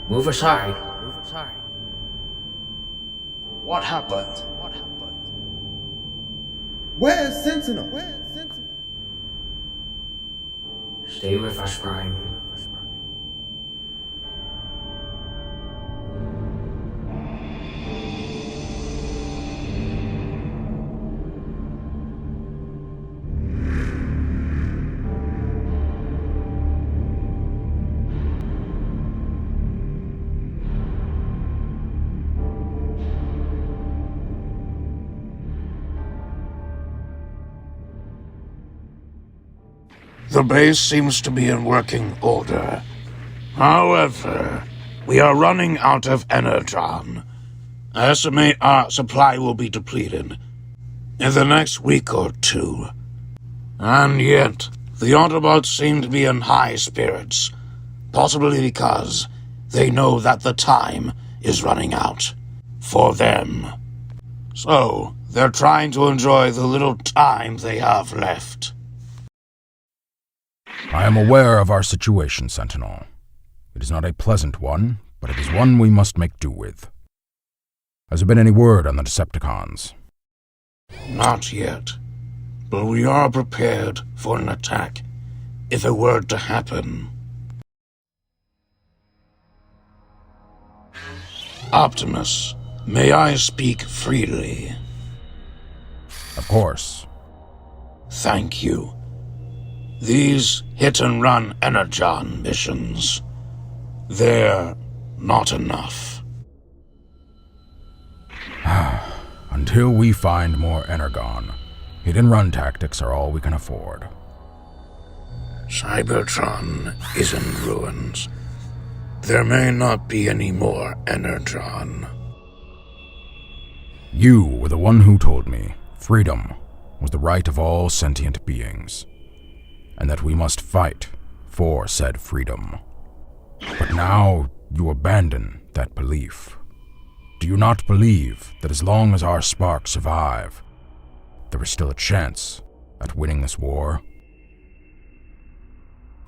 Move aside. What happened? Where's Sentinel? Stay with us, Prime. The base seems to be in working order. However, we are running out of Energon. I estimate our supply will be depleted in the next week or two. And yet, the Autobots seem to be in high spirits, possibly because they know that the time is running out for them. So, they're trying to enjoy the little time they have left. I am aware of our situation, Sentinel. It is not a pleasant one, but it is one we must make do with. Has there been any word on the Decepticons? Not yet, but we are prepared for an attack, if it were to happen. Optimus, may I speak freely? Of course. Thank you. These hit-and-run Energon missions, they're not enough. Until we find more Energon, hit-and-run tactics are all we can afford. Cybertron is in ruins. There may not be any more Energon. You were the one who told me freedom was the right of all sentient beings, and that we must fight for said freedom. But now you abandon that belief. Do you not believe that as long as our spark survive, there is still a chance at winning this war?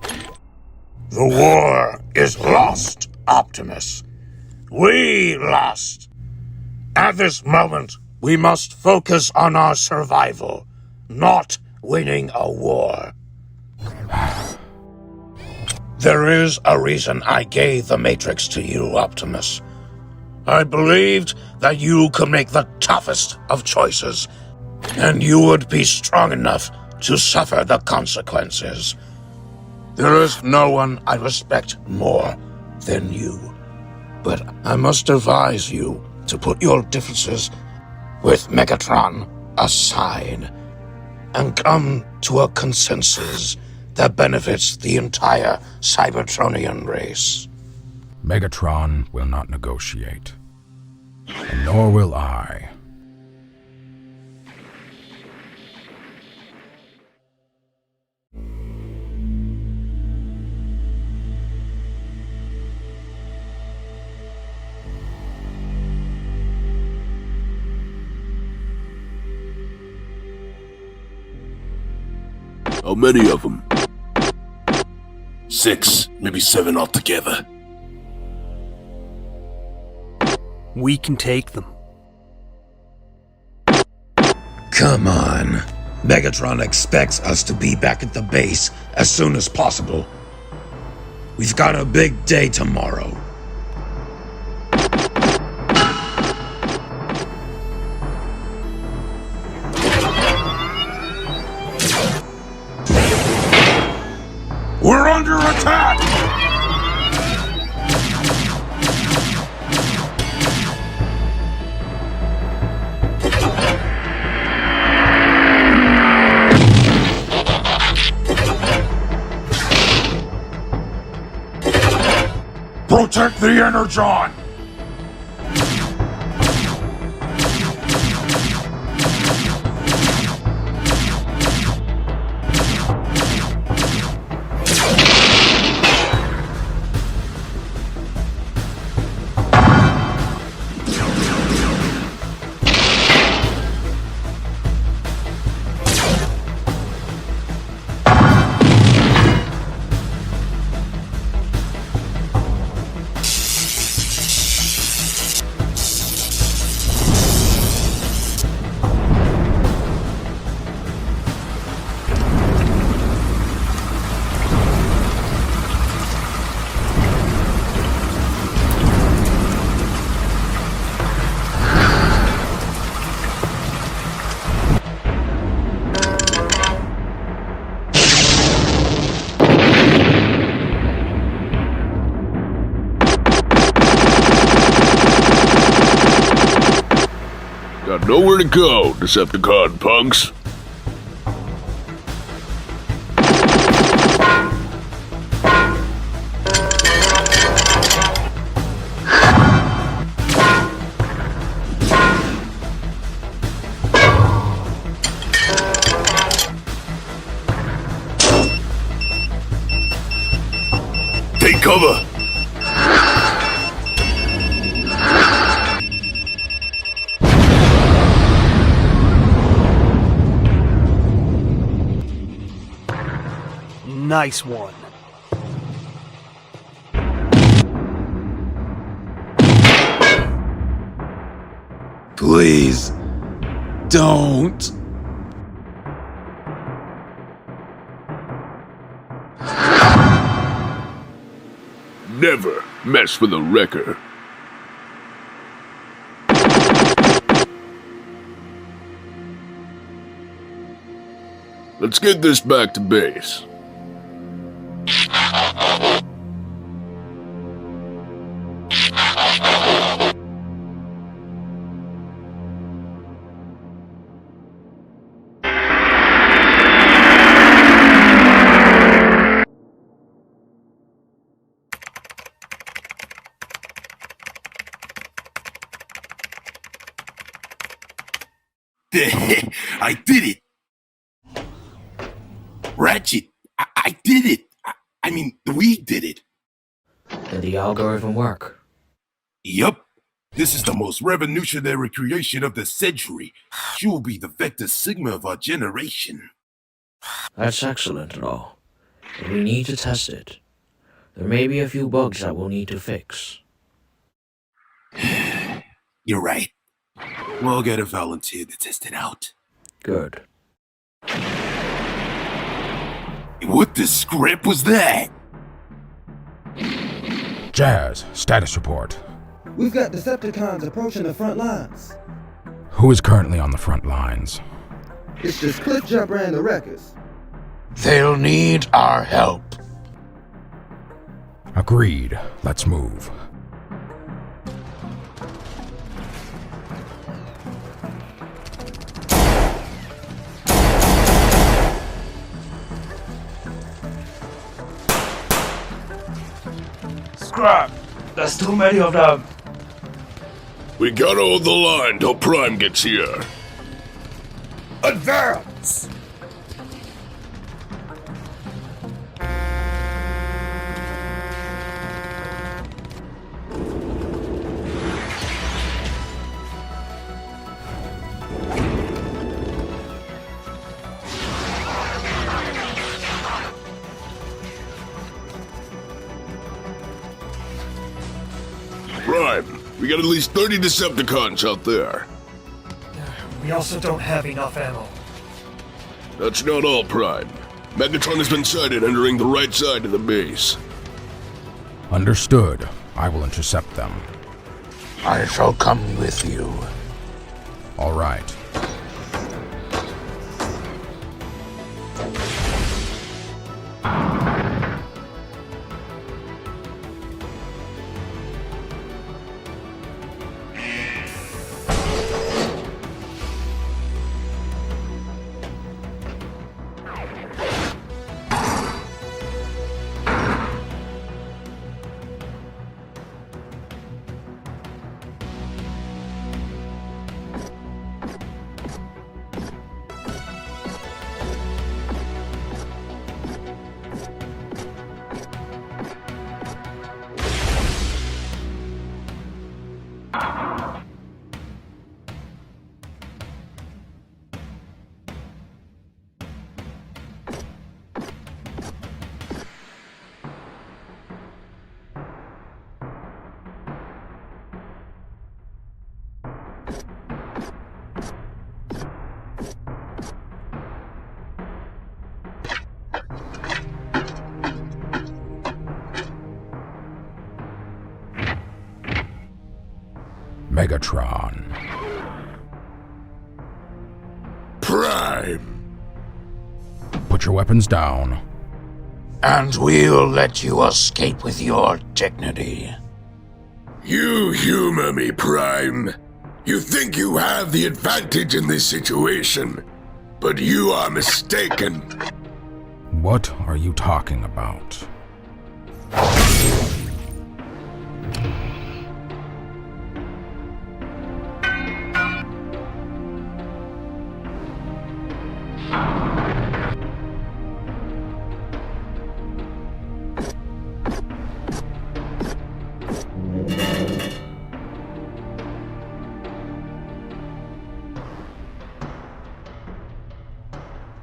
The war is lost, Optimus. We lost. At this moment, we must focus on our survival, not winning a war. There is a reason I gave the Matrix to you, Optimus. I believed that you could make the toughest of choices, and you would be strong enough to suffer the consequences. There is no one I respect more than you, but I must advise you to put your differences with Megatron aside and come to a consensus that benefits the entire Cybertronian race. Megatron will not negotiate, and nor will I. How many of them? 6, maybe 7 altogether. We can take them. Come on. Megatron expects us to be back at the base as soon as possible. We've got a big day tomorrow. We're under attack! Protect the Energon! Nowhere to go, Decepticon punks. Take cover! Nice one. Please, don't. Never mess with a wrecker. Let's get this back to base. I did it! Ratchet, I did it! I mean, we did it! Did the algorithm work? Yup. This is the most revolutionary creation of the century. She will be the Vector Sigma of our generation. That's excellent and all, but we need to test it. There may be a few bugs that we'll need to fix. You're right. We'll get a volunteer to test it out. Good. What the scrap was that? Jazz, status report. We've got Decepticons approaching the front lines. Who is currently on the front lines? It's just Cliffjumper and the Wreckers. They'll need our help. Agreed. Let's move. Scrap! There's too many of them. We gotta hold the line till Prime gets here. Advance! Prime, we got at least 30 Decepticons out there. We also don't have enough ammo. That's not all, Prime. Megatron has been sighted entering the right side of the base. Understood. I will intercept them. I shall come with you. All right. Megatron. Prime! Put your weapons down. And we'll let you escape with your dignity. You humor me, Prime. You think you have the advantage in this situation, but you are mistaken. What are you talking about?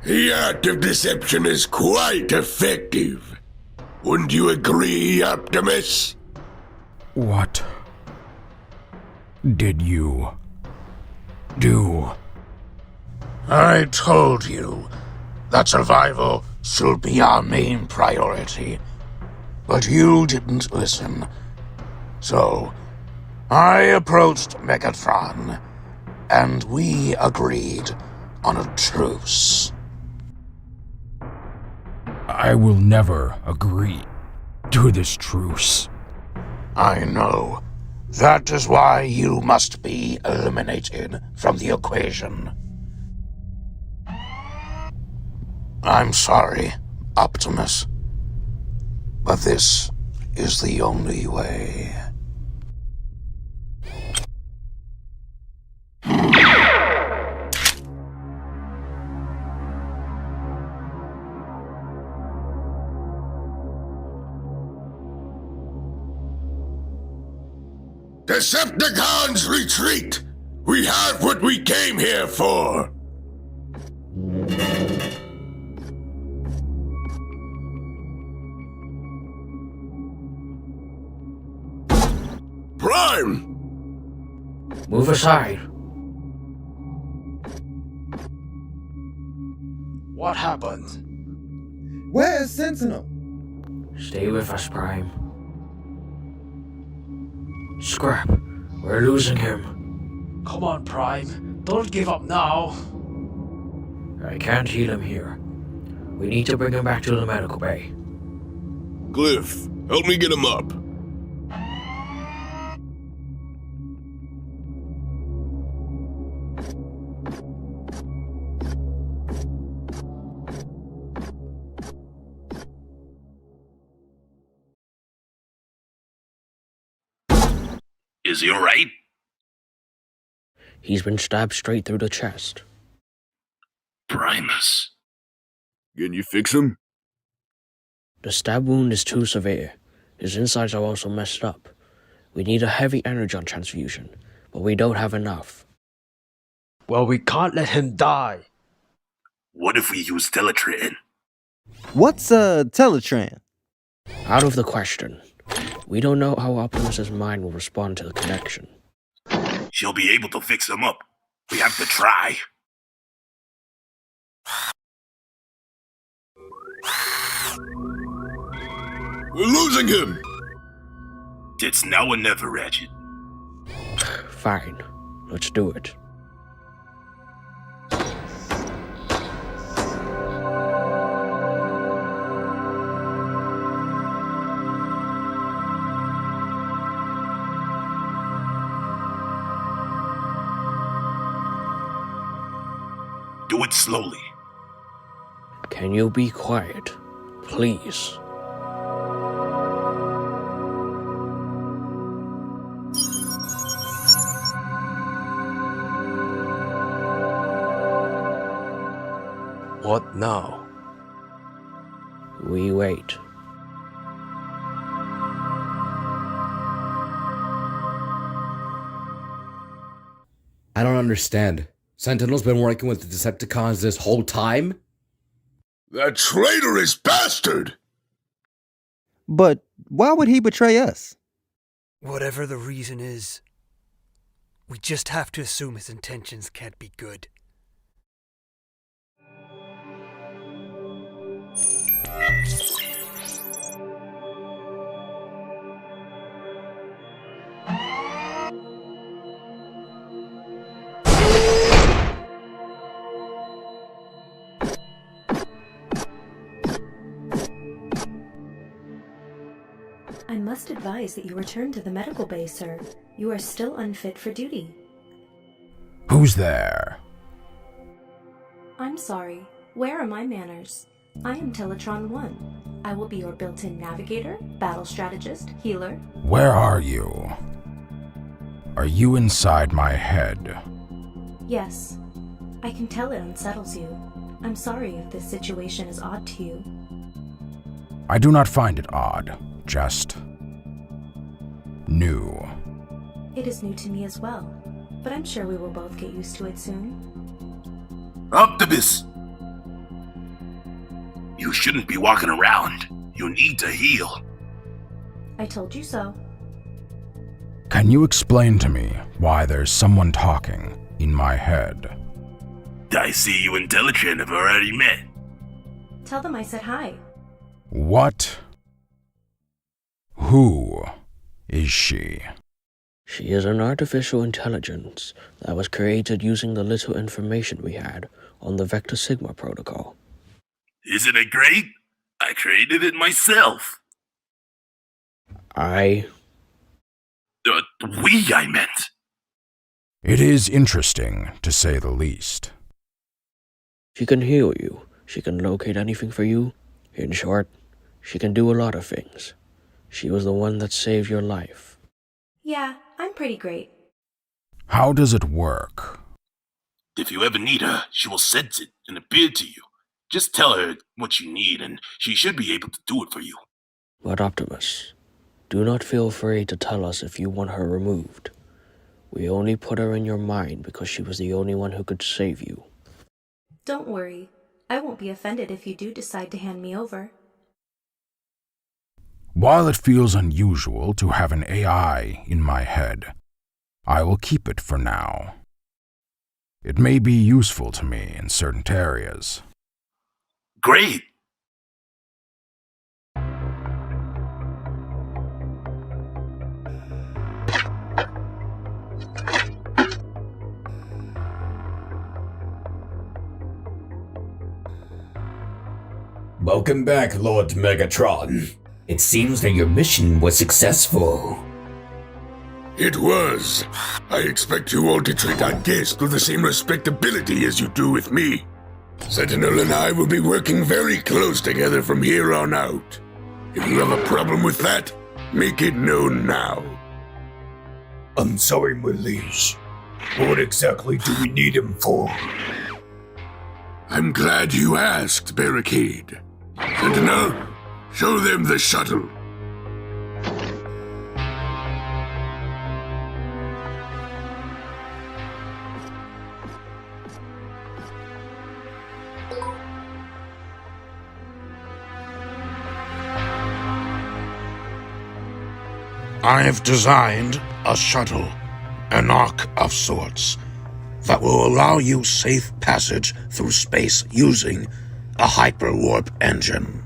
The art of deception is quite effective. Wouldn't you agree, Optimus? What did you do? I told you that survival should be our main priority, but you didn't listen. So, I approached Megatron, and we agreed on a truce. I will never agree to this truce. I know. That is why you must be eliminated from the equation. I'm sorry, Optimus, but this is the only way. Decepticons, retreat! We have what we came here for! Prime! Move aside. What happened? Where's Sentinel? Stay with us, Prime. Scrap, we're losing him. Come on, Prime. Don't give up now. I can't heal him here. We need to bring him back to the medical bay. Glyph, help me get him up. Is he alright? He's been stabbed straight through the chest. Primus. Can you fix him? The stab wound is too severe. His insides are also messed up. We need a heavy Energon transfusion, but we don't have enough. Well, we can't let him die. What if we use Teletraan? What's Teletraan? Out of the question. We don't know how Optimus's mind will respond to the connection. She'll be able to fix him up. We have to try. We're losing him! It's now or never, Ratchet. Fine. Let's do it. Do it slowly. Can you be quiet, please? What now? We wait. I don't understand. Sentinel's been working with the Decepticons this whole time? That traitorous bastard! But why would he betray us? Whatever the reason is, we just have to assume his intentions can't be good. I must advise that you return to the medical bay, sir. You are still unfit for duty. Who's there? I'm sorry. Where are my manners? I am Teletraan 1. I will be your built-in navigator, battle strategist, healer. Where are you? Are you inside my head? Yes. I can tell it unsettles you. I'm sorry if this situation is odd to you. I do not find it odd, just new. It is new to me as well, but I'm sure we will both get used to it soon. Optimus! You shouldn't be walking around. You need to heal. I told you so. Can you explain to me why there's someone talking in my head? I see you and Teletraan have already met. Tell them I said hi. What? Who is she? She is an artificial intelligence that was created using the little information we had on the Vector Sigma protocol. Isn't it great? I created it myself. I meant. It is interesting, to say the least. She can heal you. She can locate anything for you. In short, she can do a lot of things. She was the one that saved your life. Yeah, I'm pretty great. How does it work? If you ever need her, she will sense it and appear to you. Just tell her what you need and she should be able to do it for you. But Optimus, do not feel afraid to tell us if you want her removed. We only put her in your mind because she was the only one who could save you. Don't worry. I won't be offended if you do decide to hand me over. While it feels unusual to have an AI in my head, I will keep it for now. It may be useful to me in certain areas. Great! Welcome back, Lord Megatron. It seems that your mission was successful. It was. I expect you all to treat our guest with the same respectability as you do with me. Sentinel and I will be working very close together from here on out. If you have a problem with that, make it known now. I'm sorry, my liege. What exactly do we need him for? I'm glad you asked, Barricade. Sentinel, show them the shuttle. I have designed a shuttle, an ark of sorts, that will allow you safe passage through space using a hyperwarp engine.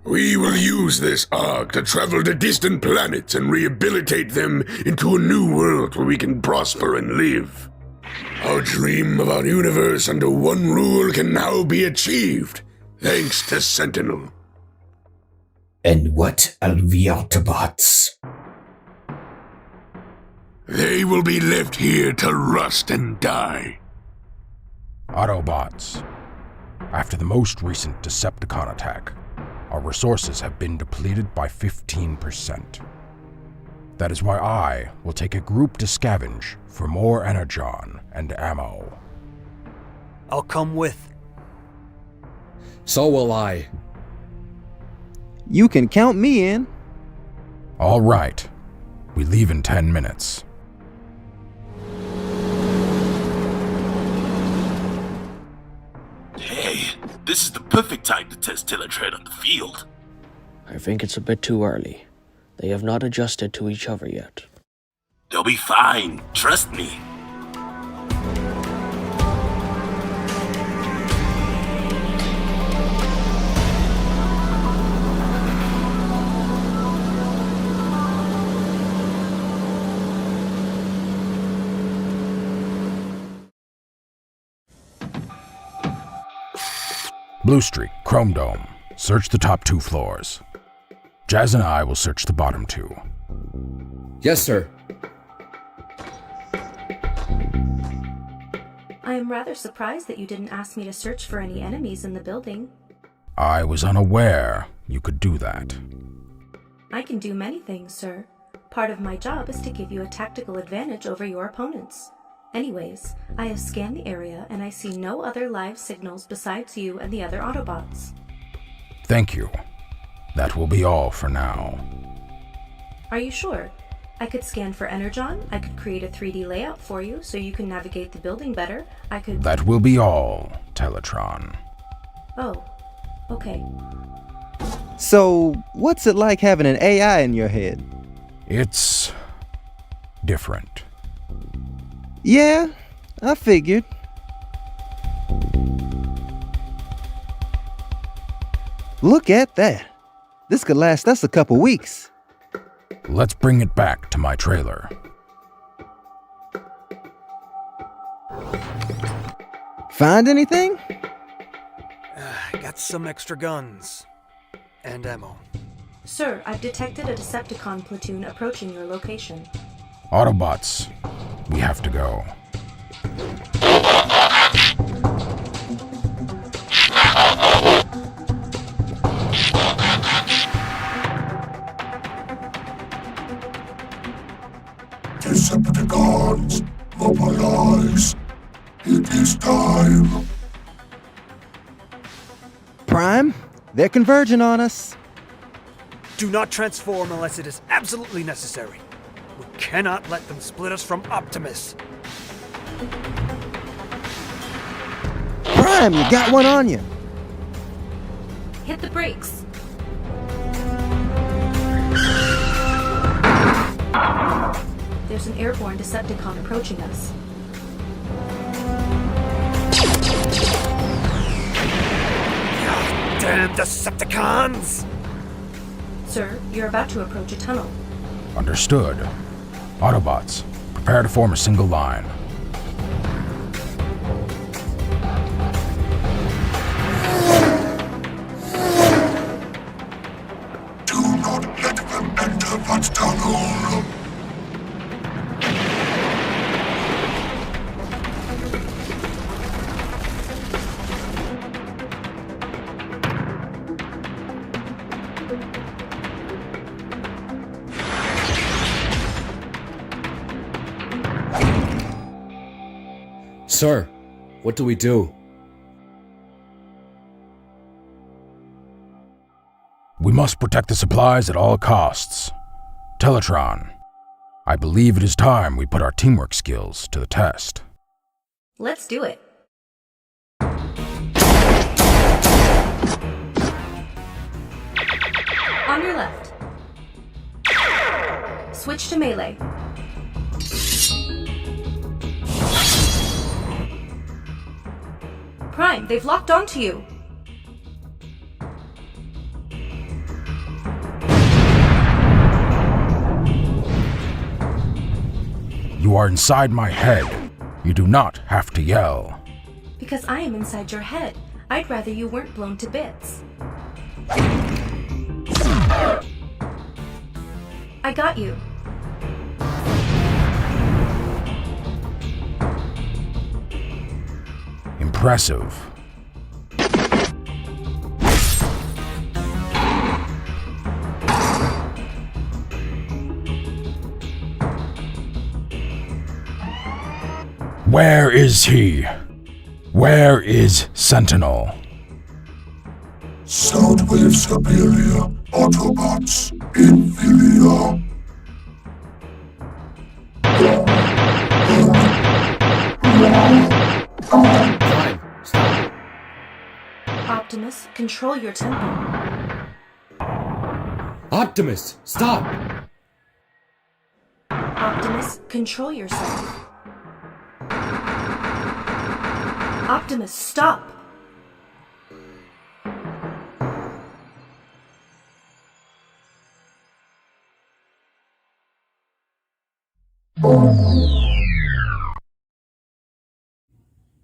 We will use this ark to travel to distant planets and rehabilitate them into a new world where we can prosper and live. Our dream of our universe under one rule can now be achieved, thanks to Sentinel. And what are the Autobots? They will be left here to rust and die. Autobots. After the most recent Decepticon attack, our resources have been depleted by 15%. That is why I will take a group to scavenge for more Energon and ammo. I'll come with. So will I. You can count me in. All right. We leave in 10 minutes. Hey, this is the perfect time to test Teletraan on the field. I think it's a bit too early. They have not adjusted to each other yet. They'll be fine, trust me. Blue Streak, Chrome Dome. Search the top 2 floors. Jazz and I will search the bottom 2. Yes, sir. I am rather surprised that you didn't ask me to search for any enemies in the building. I was unaware you could do that. I can do many things, sir. Part of my job is to give you a tactical advantage over your opponents. Anyways, I have scanned the area and I see no other live signals besides you and the other Autobots. Thank you. That will be all for now. Are you sure? I could scan for Energon, I could create a 3D layout for you so you can navigate the building better, I could... That will be all, Teletraan. Oh, okay. So, what's it like having an AI in your head? It's different. Yeah, I figured. Look at that. This could last us a couple weeks. Let's bring it back to my trailer. Find anything? I got some extra guns. And ammo. Sir, I've detected a Decepticon platoon approaching your location. Autobots, we have to go. Decepticons, mobilize. It is time. Prime, they're converging on us. Do not transform unless it is absolutely necessary. We cannot let them split us from Optimus. Prime, you got one on you. Hit the brakes. There's an airborne Decepticon approaching us. Damn Decepticons! Sir, you're about to approach a tunnel. Understood. Autobots, prepare to form a single line. Do not let them enter that tunnel. Sir, what do we do? We must protect the supplies at all costs. Teletraan, I believe it is time we put our teamwork skills to the test. Let's do it. On your left. Switch to melee. Prime, they've locked onto you. You are inside my head. You do not have to yell. Because I am inside your head. I'd rather you weren't blown to bits. I got you. Impressive. Where is he? Where is Sentinel? Soundwave Superior, Autobots, Infiltration. Prime, stop. Optimus, control your tempo. Optimus, stop! Optimus, control yourself. Optimus, stop!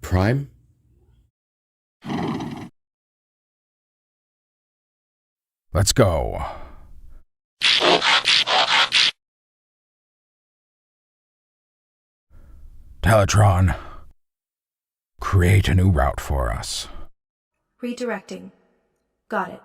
Prime? Let's go. Teletraan, Create a new route for us. Redirecting. Got it.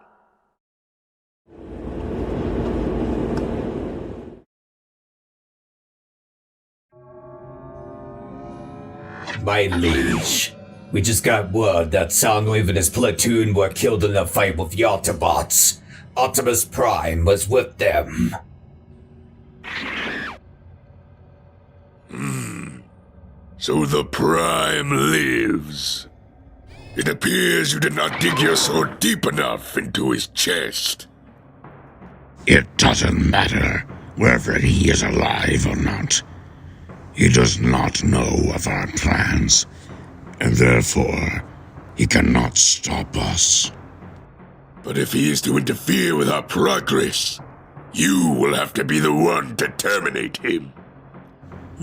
My liege, we just got word that Soundwave and his platoon were killed in a fight with the Autobots. Optimus Prime was with them. So the Prime lives. It appears you did not dig your sword deep enough into his chest. It doesn't matter whether he is alive or not. He does not know of our plans, and therefore he cannot stop us. But if he is to interfere with our progress, you will have to be the one to terminate him.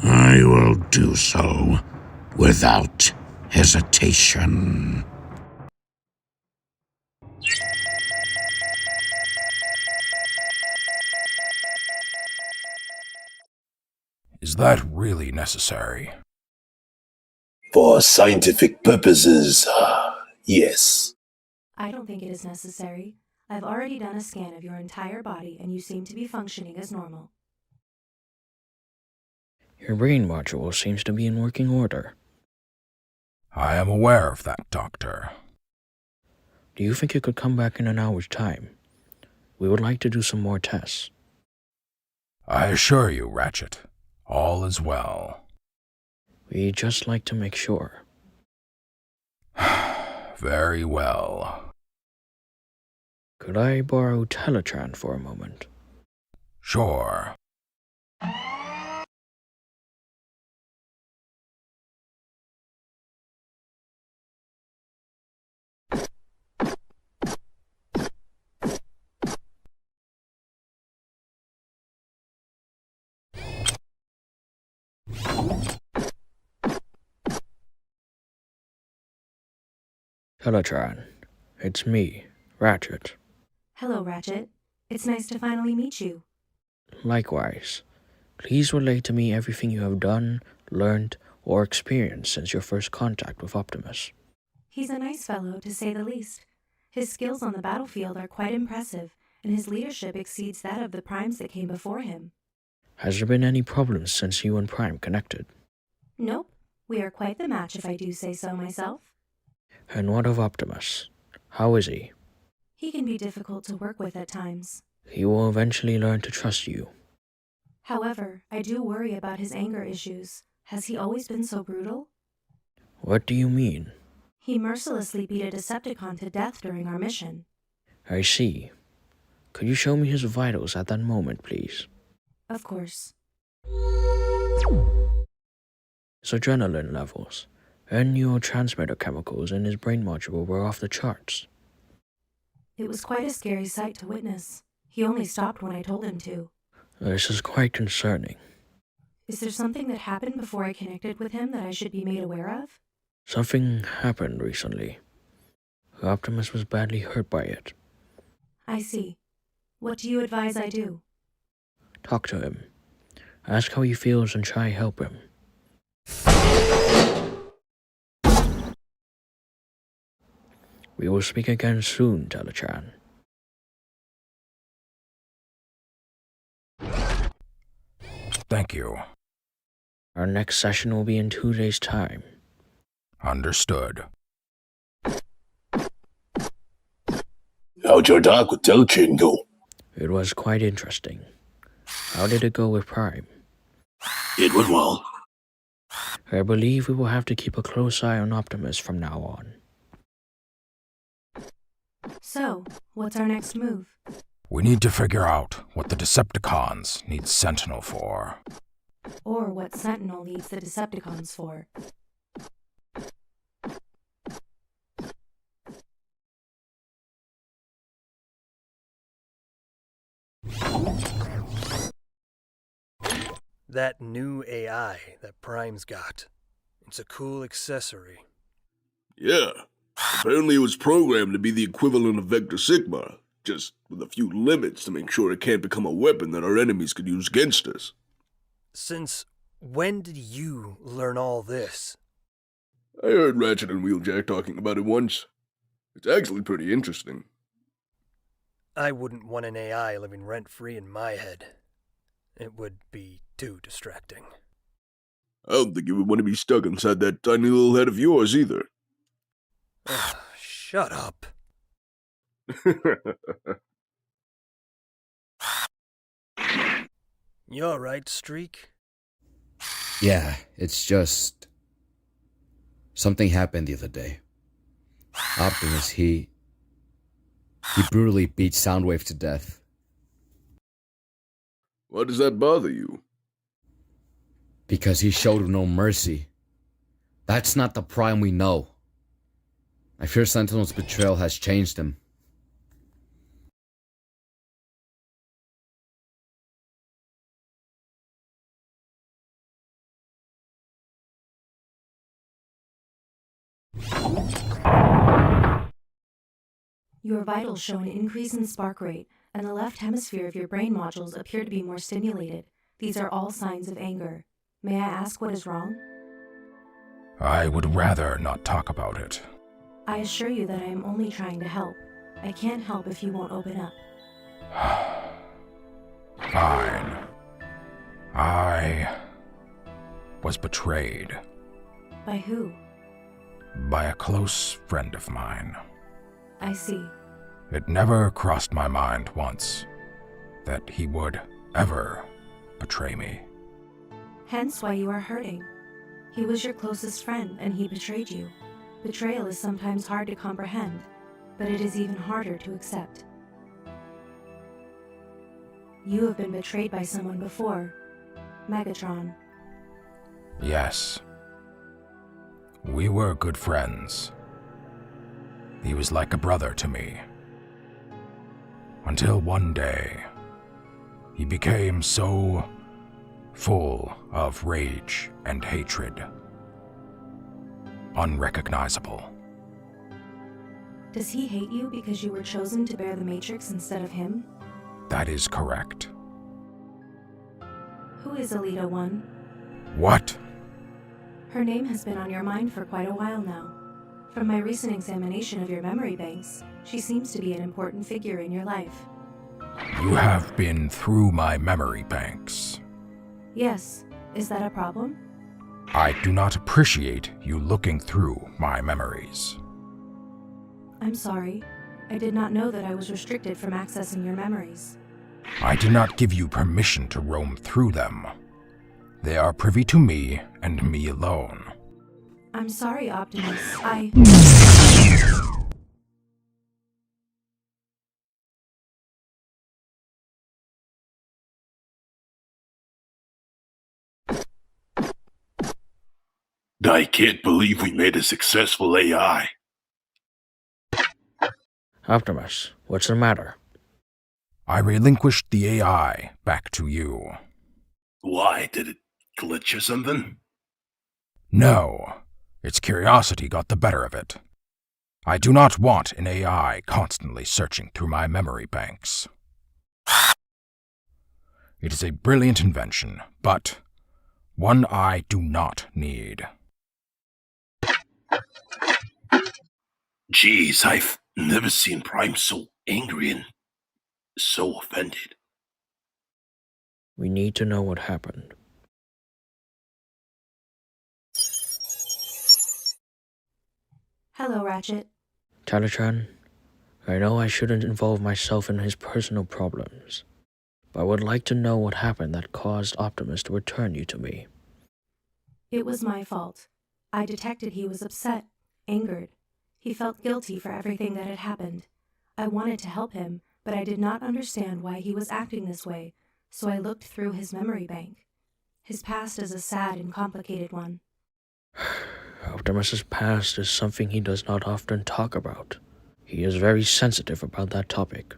I will do so without hesitation. Is that really necessary? For scientific purposes, yes. I don't think it is necessary. I've already done a scan of your entire body and you seem to be functioning as normal. Your brain module seems to be in working order. I am aware of that, Doctor. Do you think you could come back in an hour's time? We would like to do some more tests. I assure you, Ratchet, all is well. We'd just like to make sure. Very well. Could I borrow Teletraan for a moment? Sure. Teletraan, it's me, Ratchet. Hello, Ratchet. It's nice to finally meet you. Likewise. Please relate to me everything you have done, learned, or experienced since your first contact with Optimus. He's a nice fellow, to say the least. His skills on the battlefield are quite impressive, and his leadership exceeds that of the Primes that came before him. Has there been any problems since you and Prime connected? Nope. We are quite the match, if I do say so myself. And what of Optimus? How is he? He can be difficult to work with at times. He will eventually learn to trust you. However, I do worry about his anger issues. Has he always been so brutal? What do you mean? He mercilessly beat a Decepticon to death during our mission. I see. Could you show me his vitals at that moment, please? Of course. His adrenaline levels and neurotransmitter chemicals in his brain module were off the charts. It was quite a scary sight to witness. He only stopped when I told him to. This is quite concerning. Is there something that happened before I connected with him that I should be made aware of? Something happened recently. Optimus was badly hurt by it. I see. What do you advise I do? Talk to him. Ask how he feels and try help him. We will speak again soon, Teletraan. Thank you. Our next session will be in 2 days' time. Understood. How'd your talk with Teletraan go? It was quite interesting. How did it go with Prime? It went well. I believe we will have to keep a close eye on Optimus from now on. So, what's our next move? We need to figure out what the Decepticons need Sentinel for. Or what Sentinel needs the Decepticons for. That new AI that Prime's got. It's a cool accessory. Yeah. Apparently it was programmed to be the equivalent of Vector Sigma, just with a few limits to make sure it can't become a weapon that our enemies could use against us. Since when did you learn all this? I heard Ratchet and Wheeljack talking about it once. It's actually pretty interesting. I wouldn't want an AI living rent-free in my head. It would be too distracting. I don't think you would want to be stuck inside that tiny little head of yours either. Shut up. You alright, Streak? Yeah, it's just... something happened the other day. Optimus, he brutally beat Soundwave to death. Why does that bother you? Because he showed no mercy. That's not the Prime we know. I fear Sentinel's betrayal has changed him. Your vitals show an increase in spark rate, and the left hemisphere of your brain modules appear to be more stimulated. These are all signs of anger. May I ask what is wrong? I would rather not talk about it. I assure you that I am only trying to help. I can't help if you won't open up. Fine. I was betrayed. By who? By a close friend of mine. I see. It never crossed my mind once that he would ever betray me. Hence why you are hurting. He was your closest friend, and he betrayed you. Betrayal is sometimes hard to comprehend, but it is even harder to accept. You have been betrayed by someone before. Megatron. Yes. We were good friends. He was like a brother to me. Until one day, he became so full of rage and hatred. Unrecognizable. Does he hate you because you were chosen to bear the Matrix instead of him? That is correct. Who is Elita 1? What? Her name has been on your mind for quite a while now. From my recent examination of your memory banks, she seems to be an important figure in your life. You have been through my memory banks. Yes. Is that a problem? I do not appreciate you looking through my memories. I'm sorry. I did not know that I was restricted from accessing your memories. I did not give you permission to roam through them. They are privy to me and me alone. I'm sorry, Optimus. I can't believe we made a successful AI. Optimus, what's the matter? I relinquished the AI back to you. Why? Did it glitch or something? No. Its curiosity got the better of it. I do not want an AI constantly searching through my memory banks. It is a brilliant invention, but one I do not need. Geez, I've never seen Prime so angry and so offended. We need to know what happened. Hello, Ratchet. Teletraan, I know I shouldn't involve myself in his personal problems, but I would like to know what happened that caused Optimus to return you to me. It was my fault. I detected he was upset, angered. He felt guilty for everything that had happened. I wanted to help him, but I did not understand why he was acting this way, so I looked through his memory bank. His past is a sad and complicated one. Optimus's past is something he does not often talk about. He is very sensitive about that topic.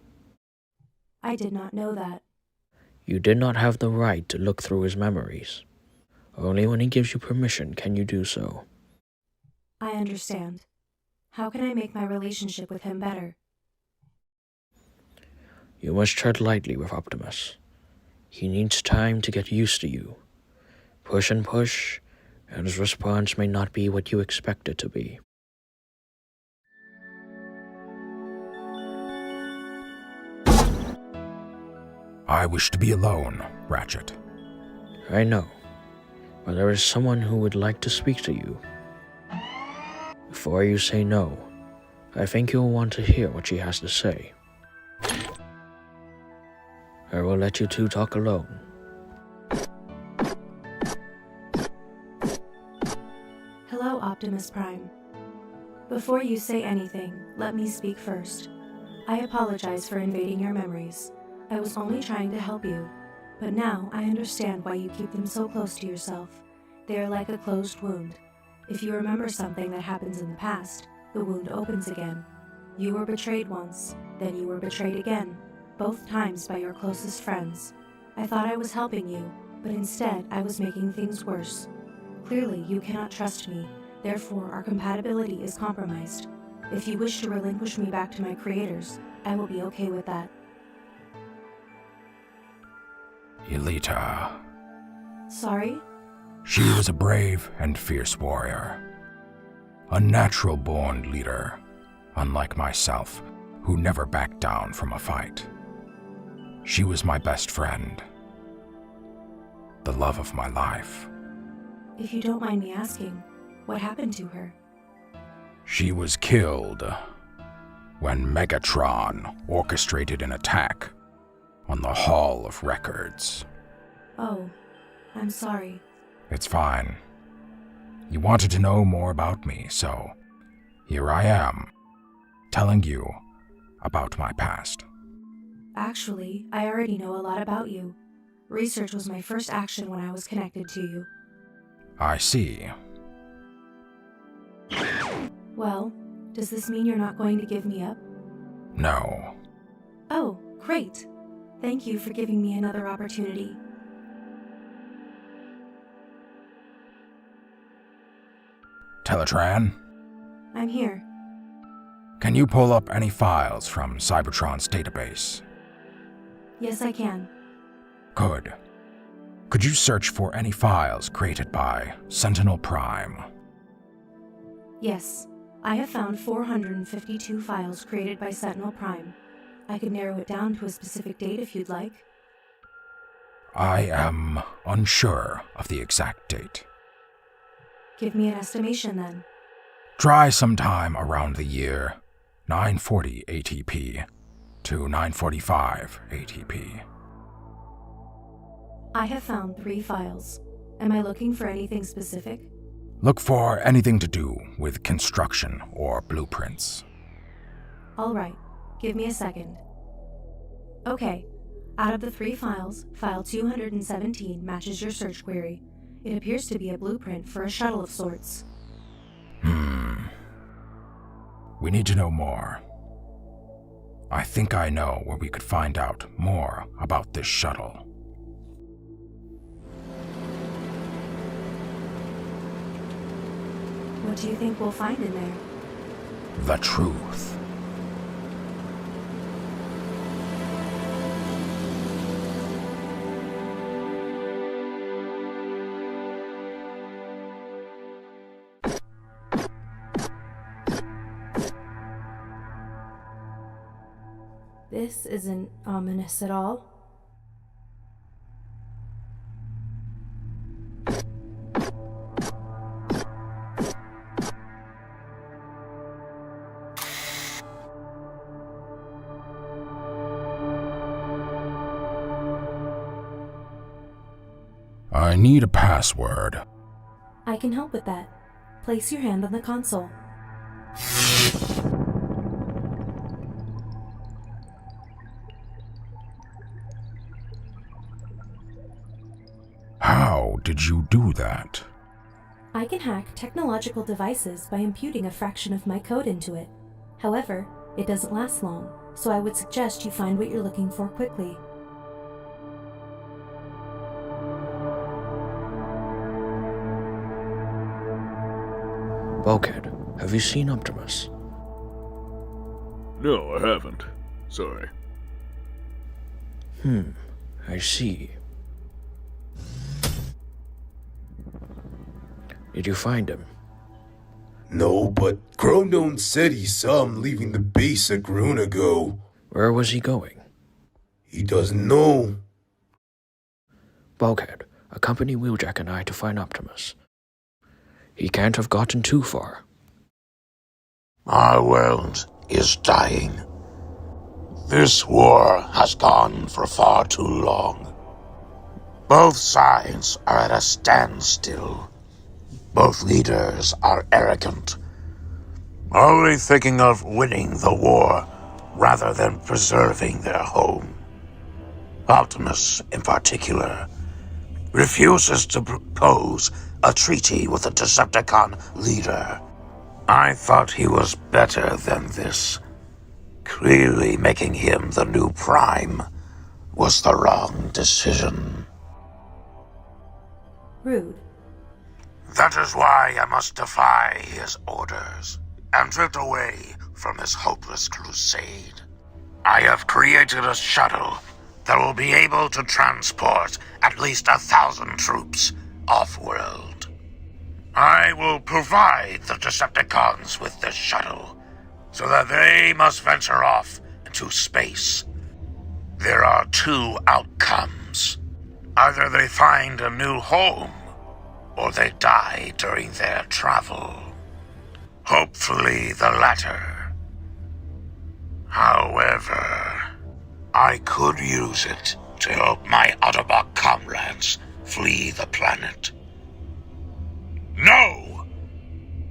I did not know that. You did not have the right to look through his memories. Only when he gives you permission can you do so. I understand. How can I make my relationship with him better? You must tread lightly with Optimus. He needs time to get used to you. Push, and his response may not be what you expect it to be. I wish to be alone, Ratchet. I know, but there is someone who would like to speak to you. Before you say no, I think you'll want to hear what she has to say. I will let you two talk alone. Hello, Optimus Prime. Before you say anything, let me speak first. I apologize for invading your memories. I was only trying to help you, but now I understand why you keep them so close to yourself. They are like a closed wound. If you remember something that happens in the past, the wound opens again. You were betrayed once, then you were betrayed again, both times by your closest friends. I thought I was helping you, but instead I was making things worse. Clearly, you cannot trust me, therefore our compatibility is compromised. If you wish to relinquish me back to my creators, I will be okay with that. Elita. Sorry? She was a brave and fierce warrior. A natural-born leader, unlike myself, who never backed down from a fight. She was my best friend. The love of my life. If you don't mind me asking, what happened to her? She was killed when Megatron orchestrated an attack on the Hall of Records. Oh, I'm sorry. It's fine. You wanted to know more about me, so here I am, telling you about my past. Actually, I already know a lot about you. Research was my first action when I was connected to you. I see. Well, does this mean you're not going to give me up? No. Oh, great. Thank you for giving me another opportunity. Teletraan? I'm here. Can you pull up any files from Cybertron's database? Yes, I can. Good. Could you search for any files created by Sentinel Prime? Yes, I have found 452 files created by Sentinel Prime. I could narrow it down to a specific date if you'd like. I am unsure of the exact date. Give me an estimation then. Try sometime around the year 940 ATP to 945 ATP. I have found 3 files. Am I looking for anything specific? Look for anything to do with construction or blueprints. All right, give me a second. Okay, out of the 3 files, file 217 matches your search query. It appears to be a blueprint for a shuttle of sorts. We need to know more. I think I know where we could find out more about this shuttle. What do you think we'll find in there? The truth. This isn't ominous at all. I need a password. I can help with that. Place your hand on the console. How did you do that? I can hack technological devices by imputing a fraction of my code into it. However, it doesn't last long, so I would suggest you find what you're looking for quickly. Bulkhead, have you seen Optimus? No, I haven't. Sorry. I see. Did you find him? No, but Grondon said he saw him leaving the base a groon ago. Where was he going? He doesn't know. Bulkhead, accompany Wheeljack and I to find Optimus. He can't have gotten too far. Our world is dying. This war has gone for far too long. Both sides are at a standstill. Both leaders are arrogant, only thinking of winning the war rather than preserving their home. Optimus, in particular, refuses to propose a treaty with the Decepticon leader. I thought he was better than this. Clearly making him the new Prime was the wrong decision. Rude. That is why I must defy his orders and drift away from this hopeless crusade. I have created a shuttle that will be able to transport at least 1,000 troops off-world. I will provide the Decepticons with this shuttle so that they must venture off into space. There are two outcomes. Either they find a new home, or they die during their travel. Hopefully the latter. However, I could use it to help my Autobot comrades flee the planet. No!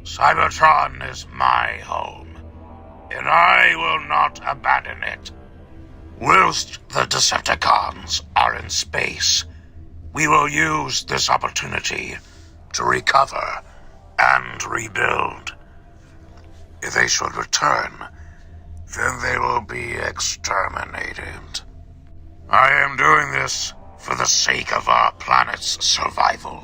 Cybertron is my home, and I will not abandon it. Whilst the Decepticons are in space, we will use this opportunity to recover and rebuild. If they should return, then they will be exterminated. I am doing this for the sake of our planet's survival.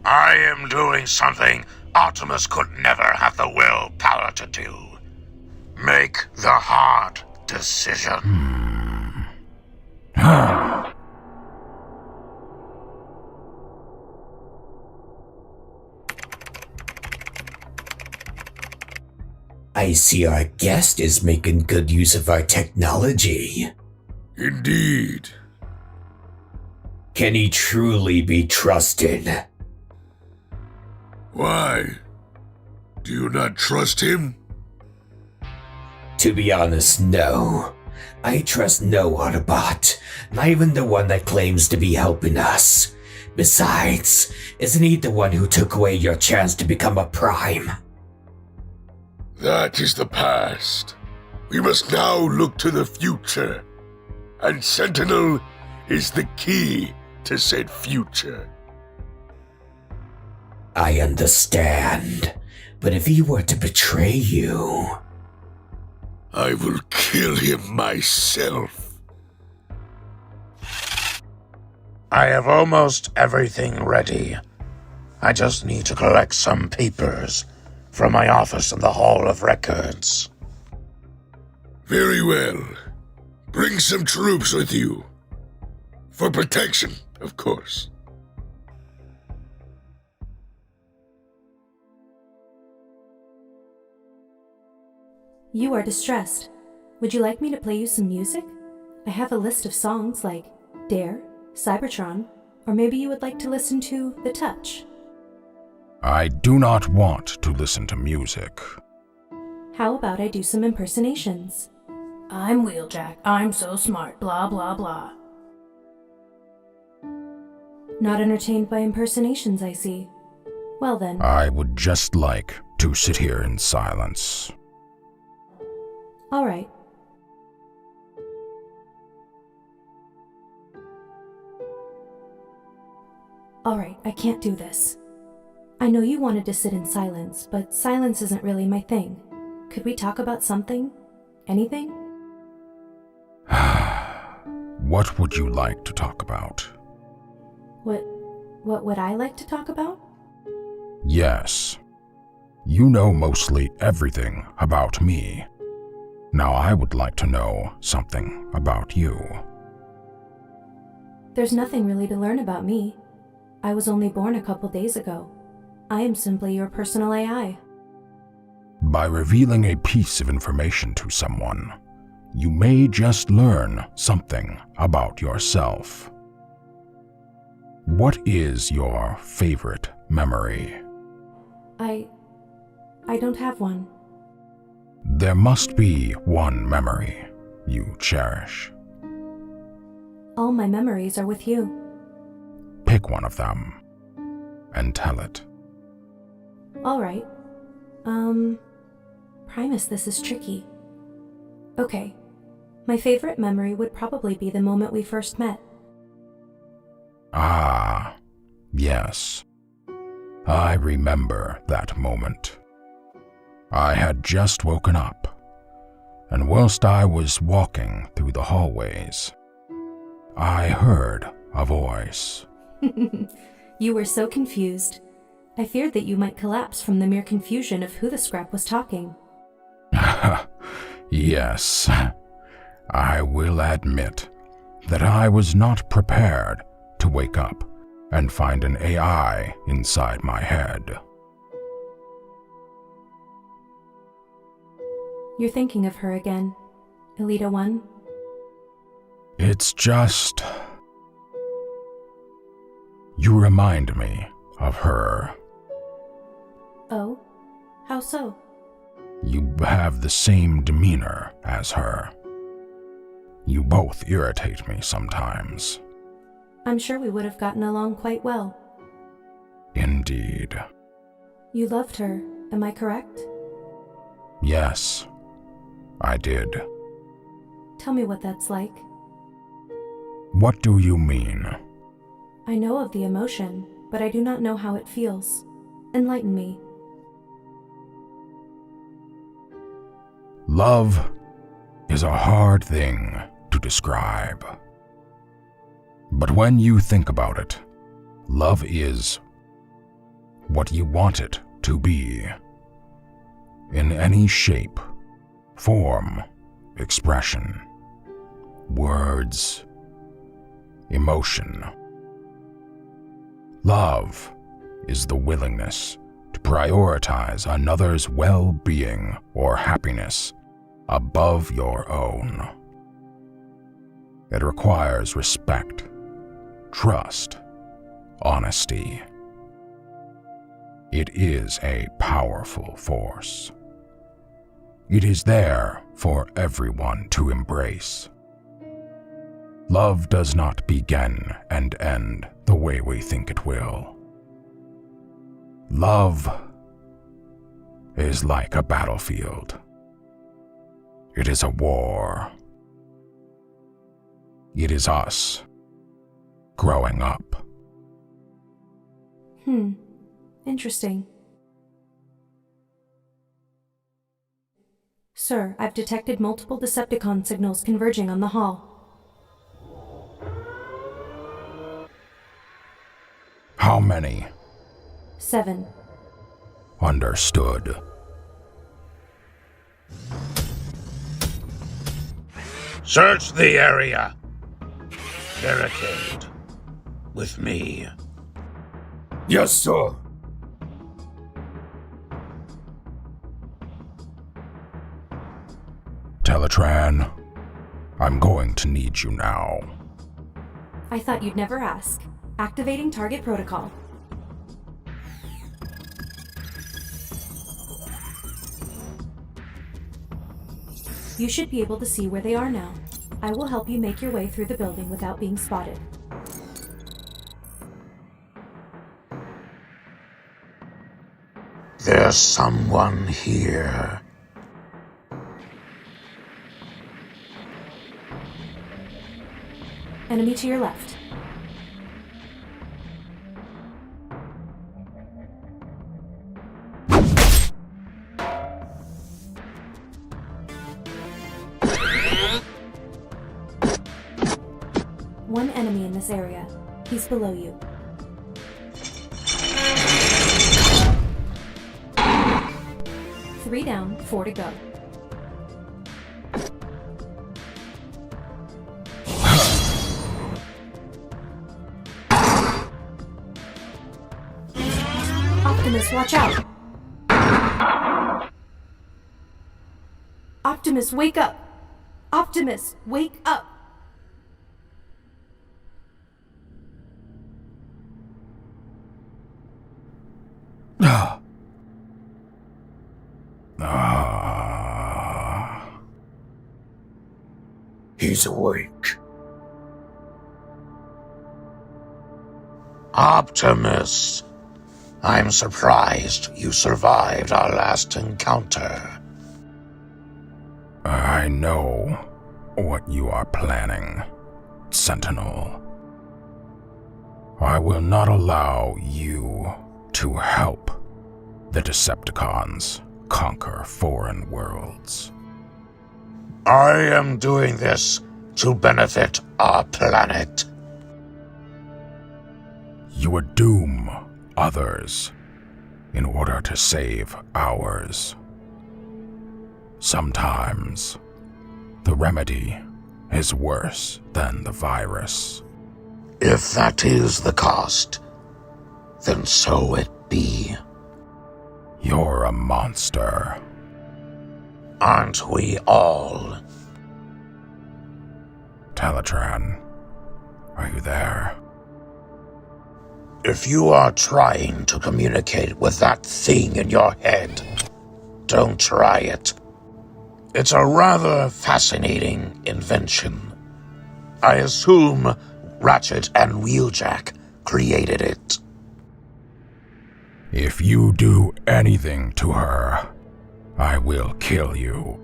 I am doing something Optimus could never have the willpower to do. Make the hard decision. I see our guest is making good use of our technology. Indeed. Can he truly be trusted? Why? Do you not trust him? To be honest, no. I trust no Autobot, not even the one that claims to be helping us. Besides, isn't he the one who took away your chance to become a Prime? That is the past. We must now look to the future. And Sentinel is the key to said future. I understand, but if he were to betray you... I will kill him myself. I have almost everything ready. I just need to collect some papers from my office in the Hall of Records. Very well. Bring some troops with you. For protection, of course. You are distressed. Would you like me to play you some music? I have a list of songs like Dare, Cybertron, or maybe you would like to listen to The Touch. I do not want to listen to music. How about I do some impersonations? I'm Wheeljack, I'm so smart, blah blah blah. Not entertained by impersonations, I see. Well then. I would just like to sit here in silence. Alright. Alright, I can't do this. I know you wanted to sit in silence, but silence isn't really my thing. Could we talk about something? Anything? What would you like to talk about? What would I like to talk about? Yes. You know mostly everything about me. Now I would like to know something about you. There's nothing really to learn about me. I was only born a couple days ago. I am simply your personal AI. By revealing a piece of information to someone, you may just learn something about yourself. What is your favorite memory? I don't have one. There must be one memory you cherish. All my memories are with you. Pick one of them and tell it. All right. Primus, this is tricky. Okay. My favorite memory would probably be the moment we first met. Ah, yes. I remember that moment. I had just woken up, and whilst I was walking through the hallways, I heard a voice. You were so confused. I feared that you might collapse from the mere confusion of who the scrap was talking. Yes, I will admit that I was not prepared to wake up and find an AI inside my head. You're thinking of her again, Elita 1? It's just... You remind me of her. Oh? How so? You have the same demeanor as her. You both irritate me sometimes. I'm sure we would have gotten along quite well. Indeed. You loved her, am I correct? Yes, I did. Tell me what that's like. What do you mean? I know of the emotion, but I do not know how it feels. Enlighten me. Love is a hard thing to describe. But when you think about it, love is what you want it to be. In any shape, form, expression, words, emotion. Love is the willingness to prioritize another's well-being or happiness above your own. It requires respect, trust, honesty. It is a powerful force. It is there for everyone to embrace. Love does not begin and end the way we think it will. Love is like a battlefield. It is a war. It is us growing up. Interesting. Sir, I've detected multiple Decepticon signals converging on the hall. How many? 7. Understood. Search the area. Barricade. With me. Yes, sir. Teletraan, I'm going to need you now. I thought you'd never ask. Activating target protocol. You should be able to see where they are now. I will help you make your way through the building without being spotted. There's someone here. Enemy to your left. One enemy in this area. He's below you. Three down, 4 to go. Optimus, watch out! Optimus, wake up! Optimus, wake up! He's awake. Optimus, I'm surprised you survived our last encounter. I know what you are planning, Sentinel. I will not allow you to help the Decepticons conquer foreign worlds. I am doing this to benefit our planet. You would doom others in order to save ours. Sometimes the remedy is worse than the virus. If that is the cost, then so it be. You're a monster. Aren't we all? Teletraan, are you there? If you are trying to communicate with that thing in your head, don't try it. It's a rather fascinating invention. I assume Ratchet and Wheeljack created it. If you do anything to her, I will kill you.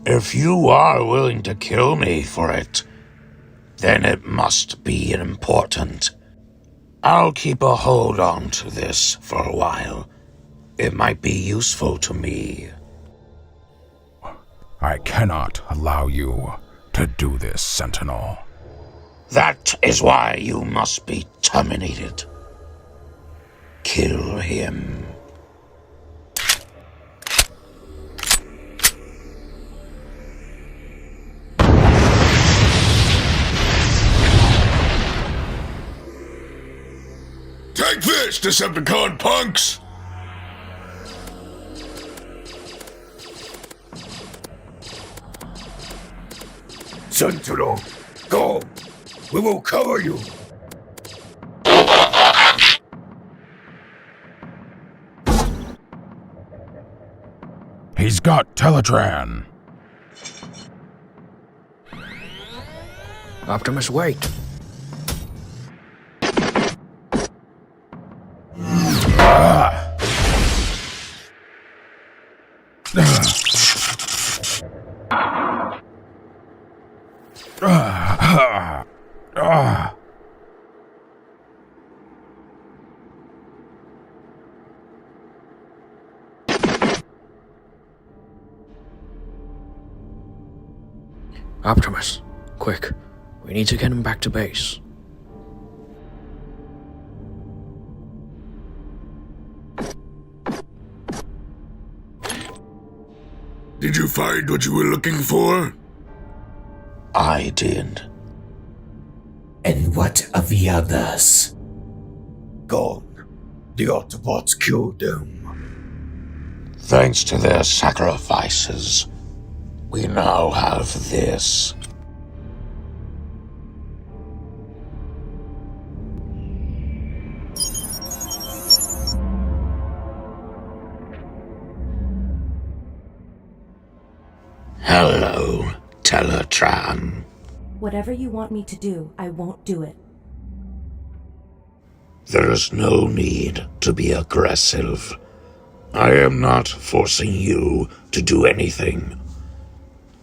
If you are willing to kill me for it, then it must be important. I'll keep a hold on to this for a while. It might be useful to me. I cannot allow you to do this, Sentinel. That is why you must be terminated. Kill him. Take this, Decepticon punks! Sentinel, go! We will cover you! He's got Teletraan! Optimus, wait! Optimus, quick. We need to get him back to base. Did you find what you were looking for? I did. And what of the others? Gone. The Autobots killed them. Thanks to their sacrifices, we now have this. Hello, Teletraan. Whatever you want me to do, I won't do it. There is no need to be aggressive. I am not forcing you to do anything.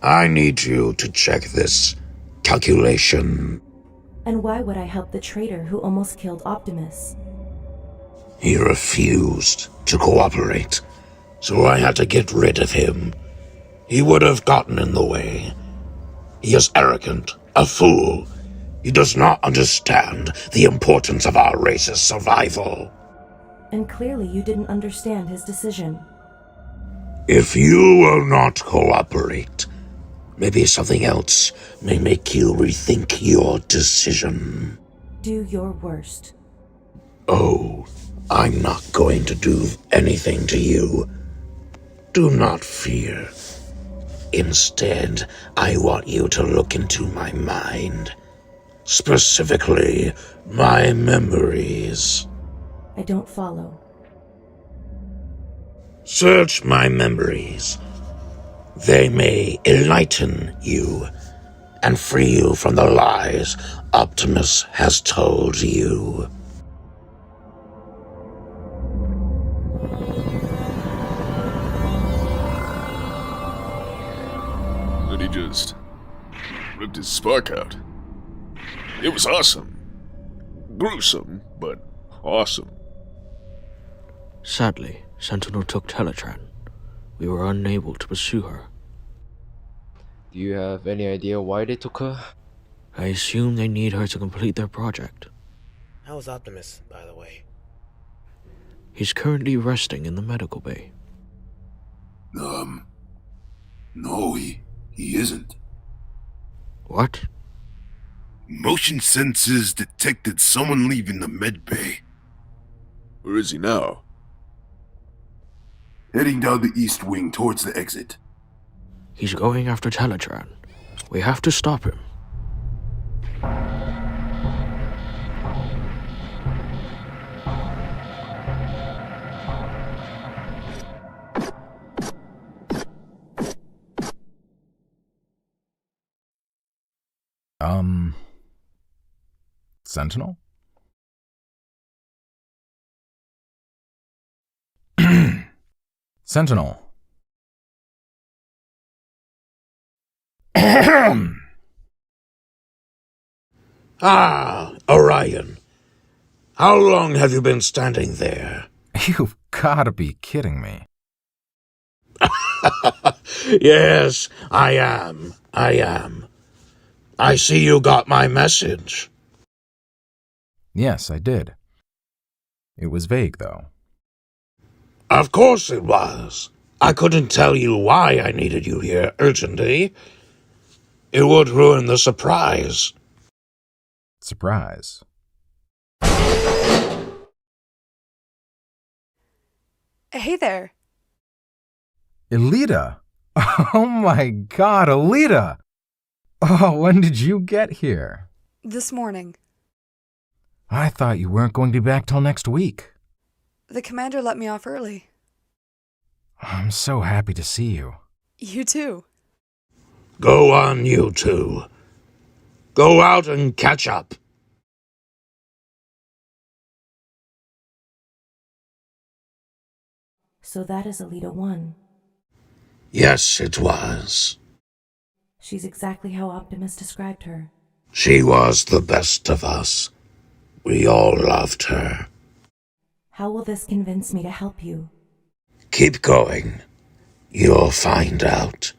I need you to check this calculation. And why would I help the traitor who almost killed Optimus? He refused to cooperate, so I had to get rid of him. He would have gotten in the way. He is arrogant, a fool. He does not understand the importance of our race's survival. And clearly you didn't understand his decision. If you will not cooperate, maybe something else may make you rethink your decision. Do your worst. Oh, I'm not going to do anything to you. Do not fear. Instead, I want you to look into my mind. Specifically, my memories. I don't follow. Search my memories. They may enlighten you and free you from the lies Optimus has told you. Then he just ripped his spark out. It was awesome. Gruesome, but awesome. Sadly, Sentinel took Teletraan. We were unable to pursue her. Do you have any idea why they took her? I assume they need her to complete their project. How's Optimus, by the way? He's currently resting in the medical bay. No, he isn't. What? Motion sensors detected someone leaving the med bay. Where is he now? Heading down the east wing towards the exit. He's going after Teletraan. We have to stop him. Sentinel? Sentinel. Ah, Orion. How long have you been standing there? You've gotta be kidding me. Yes, I am. I see you got my message. Yes, I did. It was vague, though. Of course it was. I couldn't tell you why I needed you here urgently. It would ruin the surprise. Surprise. Hey there. Elita! Oh my god, Elita! Oh, when did you get here? This morning. I thought you weren't going to be back till next week. The commander let me off early. I'm so happy to see you. You too. Go on, you two. Go out and catch up. So that is Elita 1. Yes, it was. She's exactly how Optimus described her. She was the best of us. We all loved her. How will this convince me to help you? Keep going. You'll find out.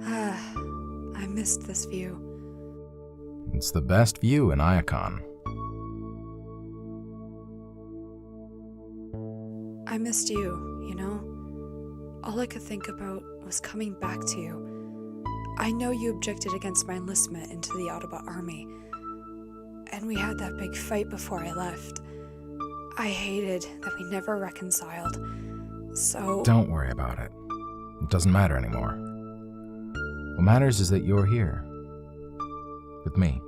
I missed this view. It's the best view in Iacon. I missed you, you know? All I could think about was coming back to you. I know you objected against my enlistment into the Autobot army. And we had that big fight before I left. I hated that we never reconciled. So... Don't worry about it. It doesn't matter anymore. What matters is that you're here. With me.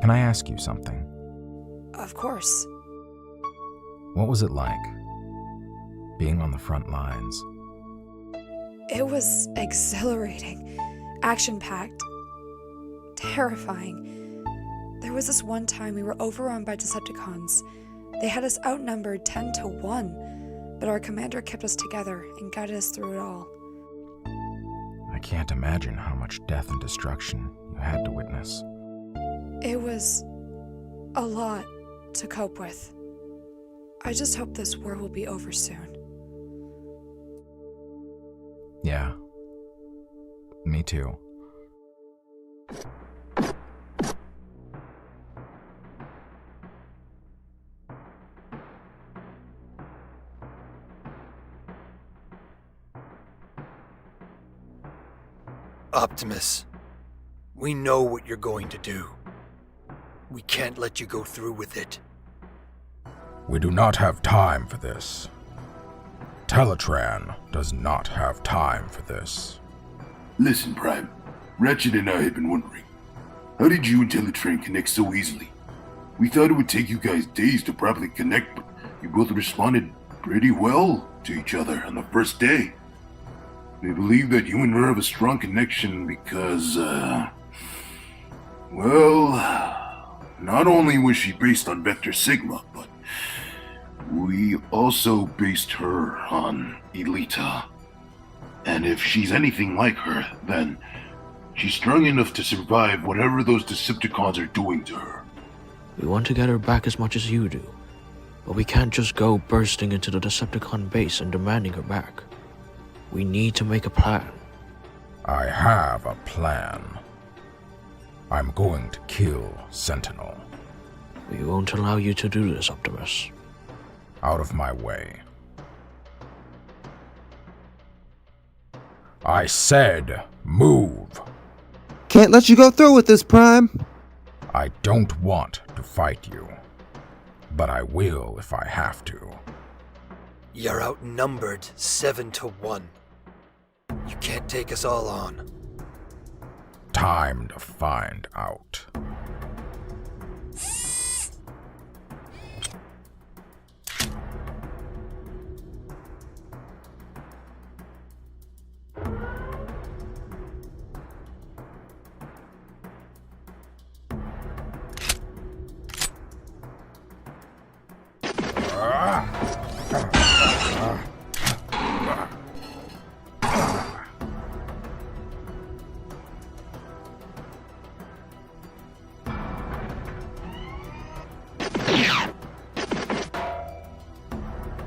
Can I ask you something? Of course. What was it like, being on the front lines? It was exhilarating, action-packed, terrifying. There was this one time we were overrun by Decepticons. They had us outnumbered 10 to 1, but our commander kept us together and guided us through it all. I can't imagine how much death and destruction you had to witness. It was a lot to cope with. I just hope this war will be over soon. Yeah. Me too. Optimus, we know what you're going to do. We can't let you go through with it. We do not have time for this. Teletraan does not have time for this. Listen, Prime. Ratchet and I have been wondering, how did you and Teletraan connect so easily? We thought it would take you guys days to properly connect, but you both responded pretty well to each other on the first day. We believe that you and her have a strong connection because, well, not only was she based on Vector Sigma, but we also based her on Elita. And if she's anything like her, then she's strong enough to survive whatever those Decepticons are doing to her. We want to get her back as much as you do, but we can't just go bursting into the Decepticon base and demanding her back. We need to make a plan. I have a plan. I'm going to kill Sentinel. We won't allow you to do this, Optimus. Out of my way. I said move. Can't let you go through with this, Prime. I don't want to fight you, but I will if I have to. You're outnumbered 7-1. You can't take us all on. Time to find out.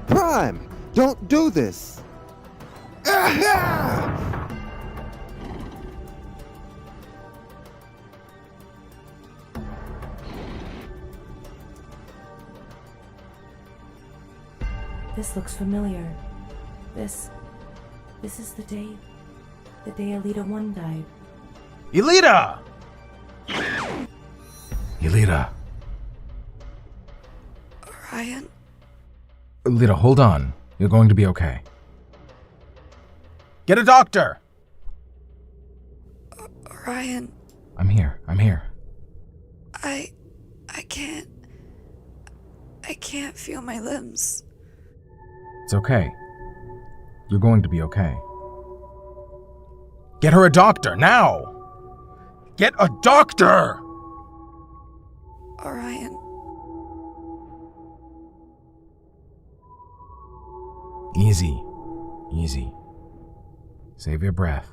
Prime, don't do this. This looks familiar. This is the day Elita 1 died. Elita! Elita. Ryan? Elita, hold on. You're going to be okay. Get a doctor! Ryan. I'm here. I can't feel my limbs. It's okay. You're going to be okay. Get her a doctor, now! Get a doctor! Orion. Easy. Save your breath.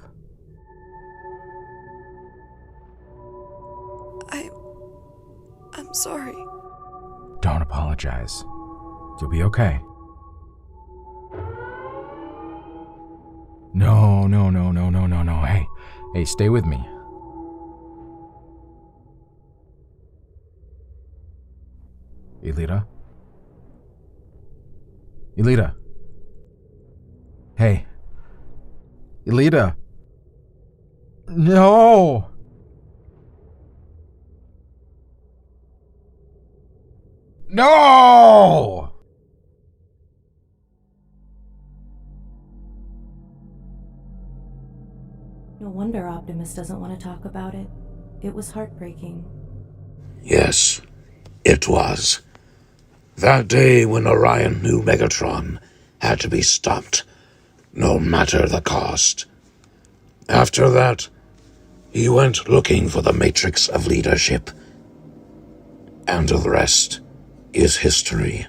I'm sorry. Don't apologize. You'll be okay. No. Hey, stay with me. Elita? Hey. Elita. No! No! No wonder Optimus doesn't want to talk about it. It was heartbreaking. Yes, it was. That day when Orion knew Megatron had to be stopped, no matter the cost. After that, he went looking for the matrix of leadership. And the rest is history.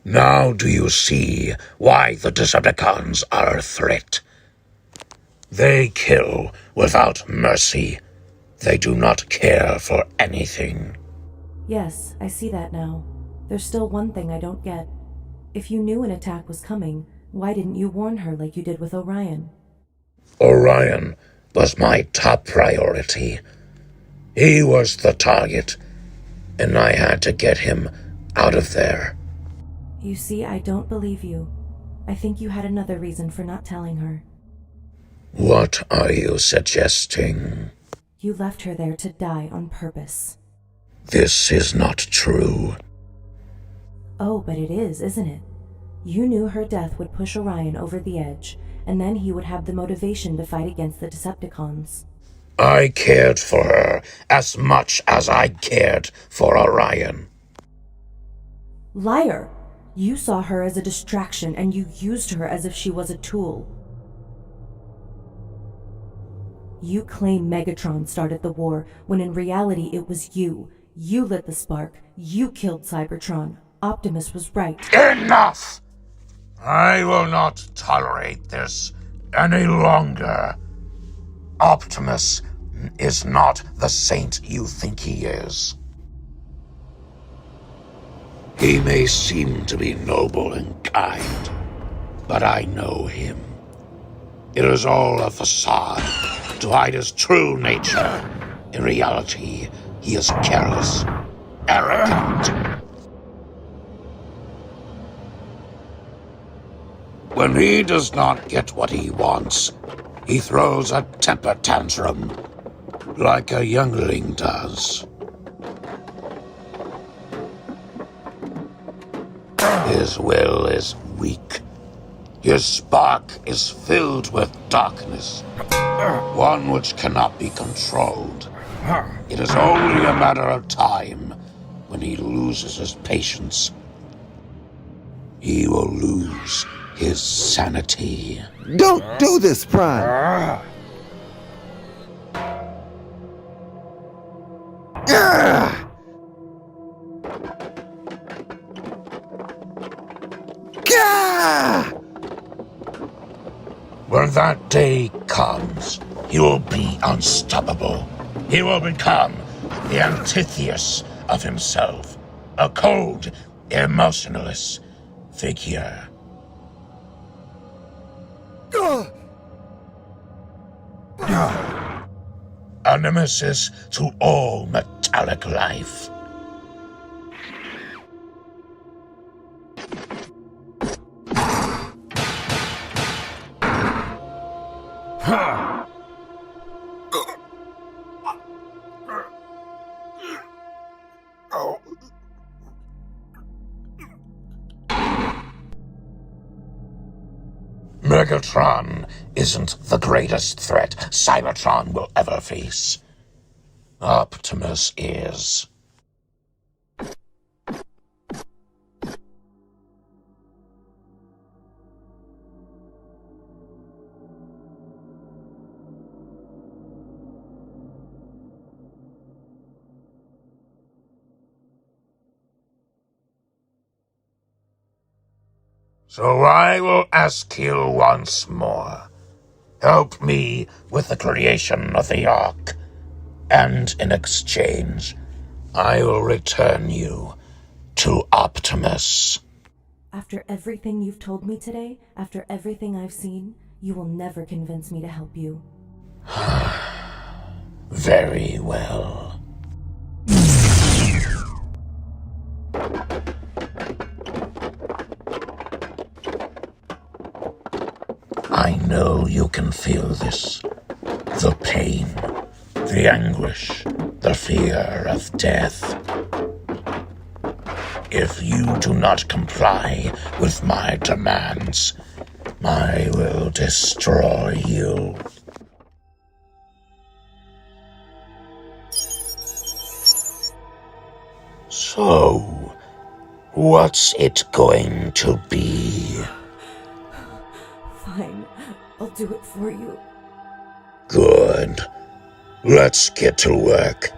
Now do you see why the Decepticons are a threat? They kill without mercy. They do not care for anything. Yes, I see that now. There's still one thing I don't get. If you knew an attack was coming, why didn't you warn her like you did with Orion? Orion was my top priority. He was the target, and I had to get him out of there. You see, I don't believe you. I think you had another reason for not telling her. What are you suggesting? You left her there to die on purpose. This is not true. Oh, but it is, isn't it? You knew her death would push Orion over the edge, and then he would have the motivation to fight against the Decepticons. I cared for her as much as I cared for Orion. Liar! You saw her as a distraction, and you used her as if she was a tool. You claim Megatron started the war, when in reality it was you. You lit the spark. You killed Cybertron. Optimus was right. Enough! I will not tolerate this any longer. Optimus is not the saint you think he is. He may seem to be noble and kind, but I know him. It is all a facade to hide his true nature. In reality, he is careless, arrogant. When he does not get what he wants, he throws a temper tantrum, like a youngling does. His will is weak. His spark is filled with darkness, one which cannot be controlled. It is only a matter of time when he loses his patience. He will lose his sanity. Don't do this, Prime! When that day comes, he will be unstoppable. He will become the antithesis of himself, a cold, emotionless figure. A nemesis to all metallic life. Megatron isn't the greatest threat Cybertron will ever face. Optimus is. So I will ask you once more. Help me with the creation of the Ark, and in exchange, I will return you to Optimus. After everything you've told me today, after everything I've seen, you will never convince me to help you. Very well. I know you can feel this. The pain, the anguish, the fear of death. If you do not comply with my demands, I will destroy you. So, what's it going to be? Fine, I'll do it for you. Good. Let's get to work.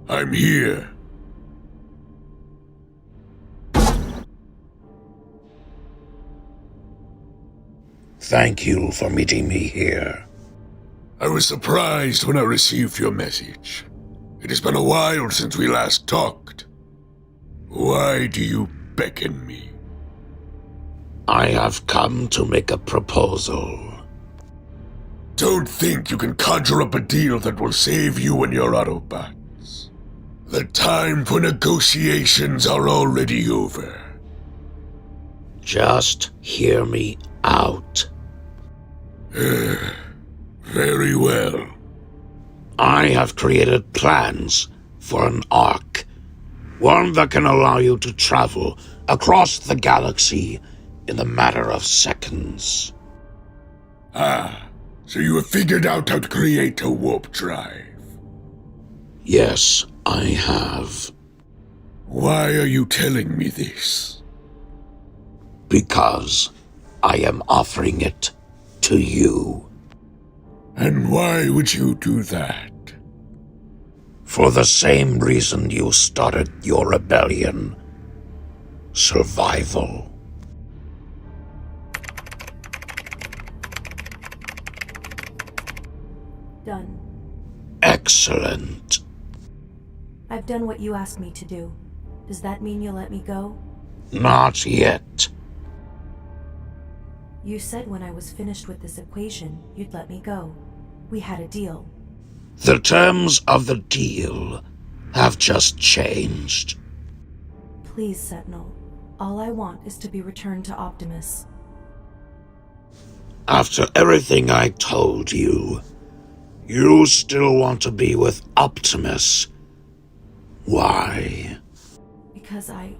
I'm here. Thank you for meeting me here. I was surprised when I received your message. It has been a while since we last talked. Why do you beckon me? I have come to make a proposal. Don't think you can conjure up a deal that will save you and your Autobots. The time for negotiations are already over. Just hear me out. Very well. I have created plans for an arc. One that can allow you to travel across the galaxy in a matter of seconds. Ah, so you have figured out how to create a warp drive. Yes, I have. Why are you telling me this? Because I am offering it to you. And why would you do that? For the same reason you started your rebellion. Survival. Done. Excellent. I've done what you asked me to do. Does that mean you'll let me go? Not yet. You said when I was finished with this equation, you'd let me go. We had a deal. The terms of the deal have just changed. Please, Sentinel. All I want is to be returned to Optimus. After everything I told you, you still want to be with Optimus. Why? Because I...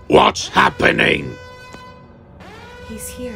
What's happening? He's here.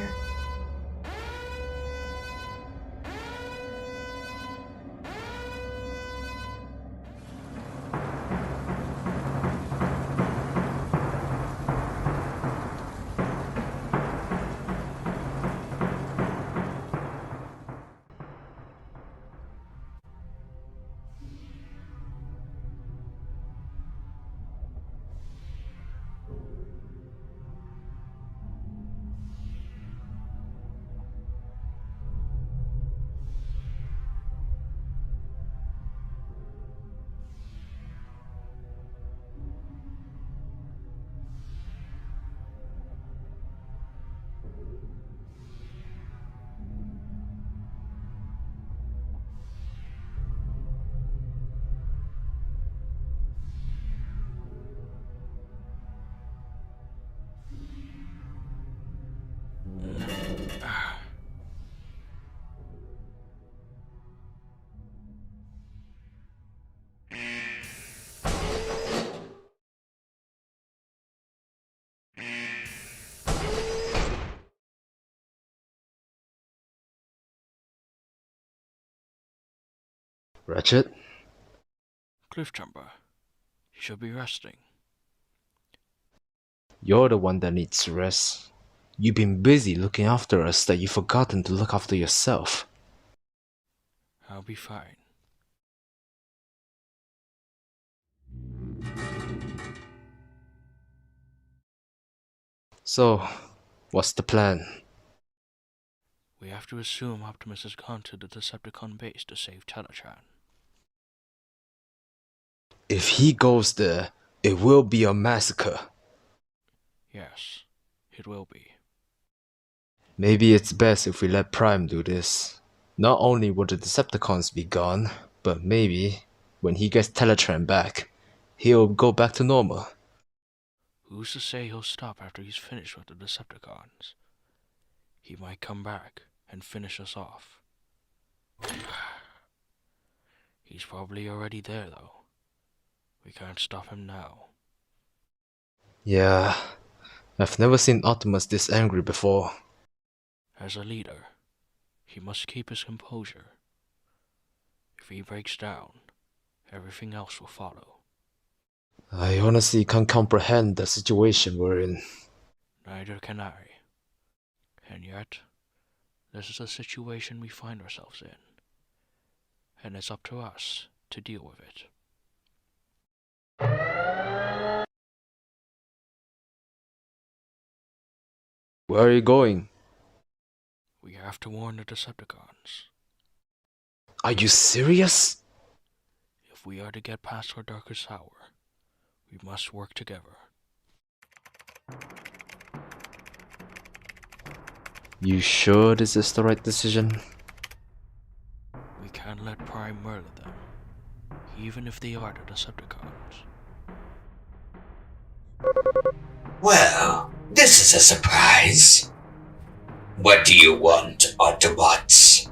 Ratchet? Cliffjumper, you should be resting. You're the one that needs rest. You've been busy looking after us that you've forgotten to look after yourself. I'll be fine. So, what's the plan? We have to assume Optimus has gone to the Decepticon base to save Teletraan. If he goes there, it will be a massacre. Yes, it will be. Maybe it's best if we let Prime do this. Not only will the Decepticons be gone, but maybe, when he gets Teletraan back, he'll go back to normal. Who's to say he'll stop after he's finished with the Decepticons? He might come back and finish us off. He's probably already there, though. We can't stop him now. Yeah, I've never seen Optimus this angry before. As a leader, he must keep his composure. If he breaks down, everything else will follow. I honestly can't comprehend the situation we're in. Neither can I. And yet, this is the situation we find ourselves in. And it's up to us to deal with it. Where are you going? We have to warn the Decepticons. Are you serious? If we are to get past our darkest hour, We must work together. You sure this is the right decision? We can't let Prime murder them, even if they are the Decepticons. Well, this is a surprise. What do you want, Autobots?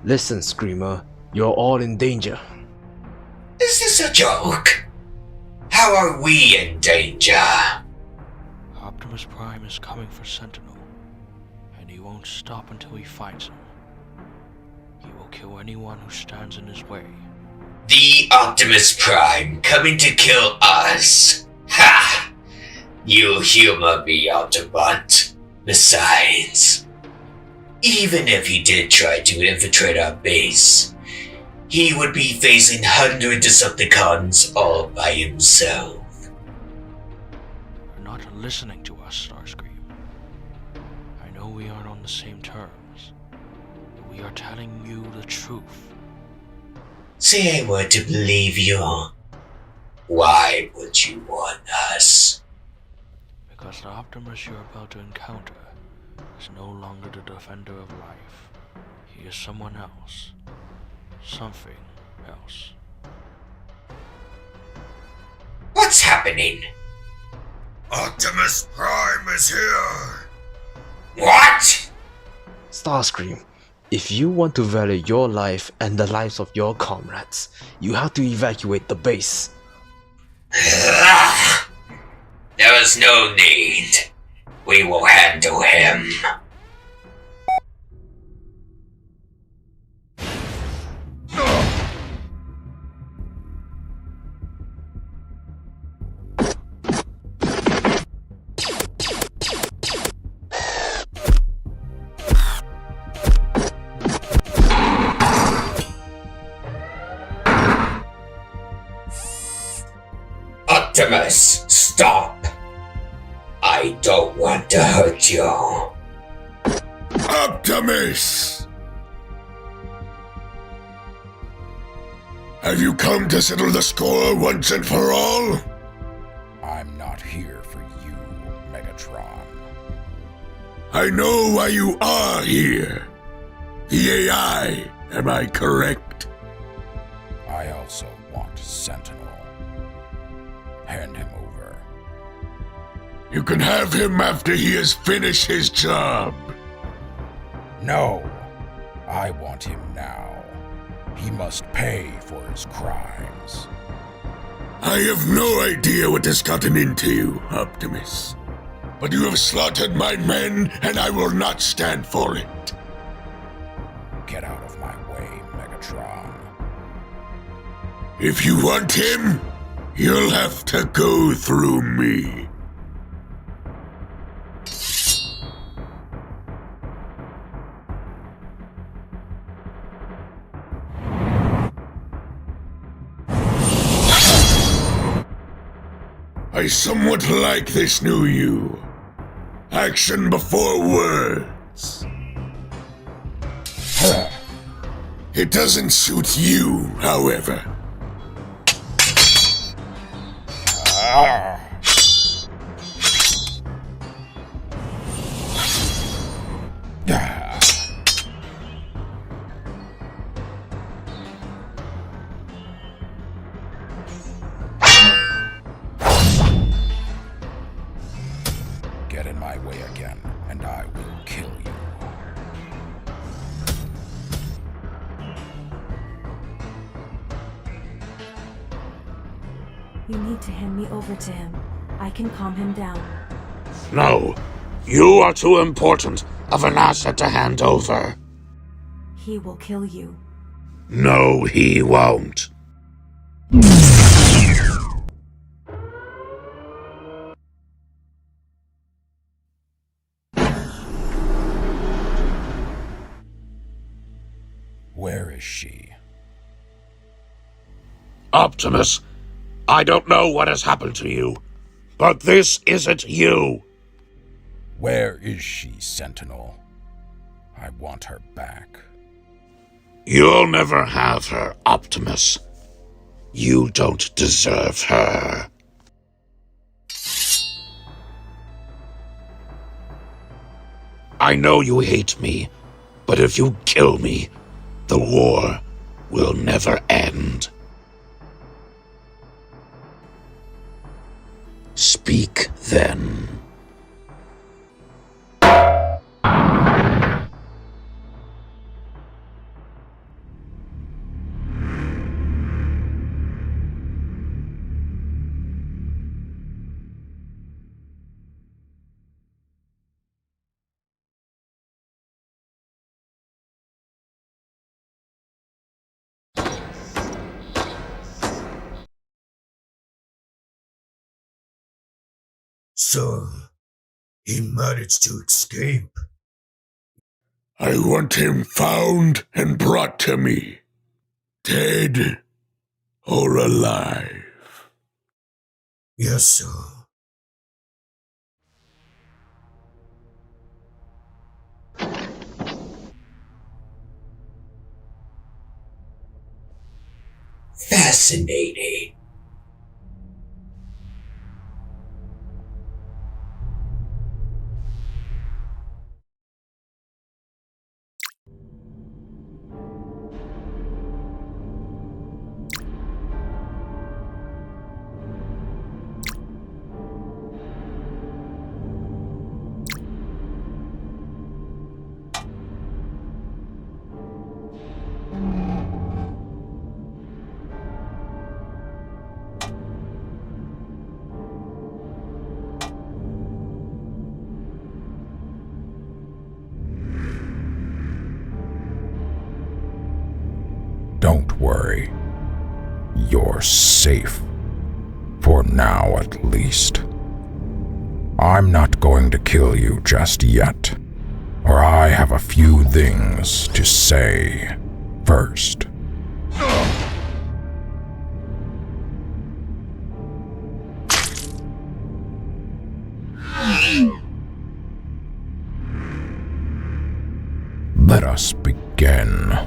Listen, Screamer, you're all in danger. Is this a joke? How are we in danger? Optimus Prime is coming for Sentinel, and he won't stop until he finds him. He will kill anyone who stands in his way. The Optimus Prime coming to kill us? Ha! You humor me, Autobot. Besides, even if he did try to infiltrate our base, he would be facing hundreds of Decepticons all by himself. You're not listening to us, Starscream. I know we aren't on the same terms, but we are telling you the truth. Say I were to believe you. Why would you want us? Because the Optimus you're about to encounter is no longer the defender of life. He is someone else. Something else. What's happening? Optimus Prime is here! What? Starscream, if you want to value your life and the lives of your comrades, you have to evacuate the base. There is no need. We will handle him. Optimus, stop! I don't want to hurt you. Optimus! Have you come to settle the score once and for all? I'm not here for you, Megatron. I know why you are here. The AI, am I correct? I also want Sentinel. Hand him over. You can have him after he has finished his job. No, I want him now. He must pay for his crimes. I have no idea what has gotten into you, Optimus. But you have slaughtered my men, and I will not stand for it. Get out of my way, Megatron. If you want him, you'll have to go through me. I somewhat like this new you. Action before words. It doesn't suit you, however. Get in my way again, and I will kill you. You need to hand me over to him. I can calm him down. No, you are too important of an asset to hand over. He will kill you. No, he won't. Where is she? Optimus, I don't know what has happened to you, but this isn't you. Where is she, Sentinel? I want her back. You'll never have her, Optimus. You don't deserve her. I know you hate me, but if you kill me, the war will never end. Speak then. So, he managed to escape. I want him found and brought to me. Dead or alive. Yes, sir. Fascinating. Don't worry. You're safe. For now, at least. I'm not going to kill you just yet, or I have a few things to say first. Let us begin,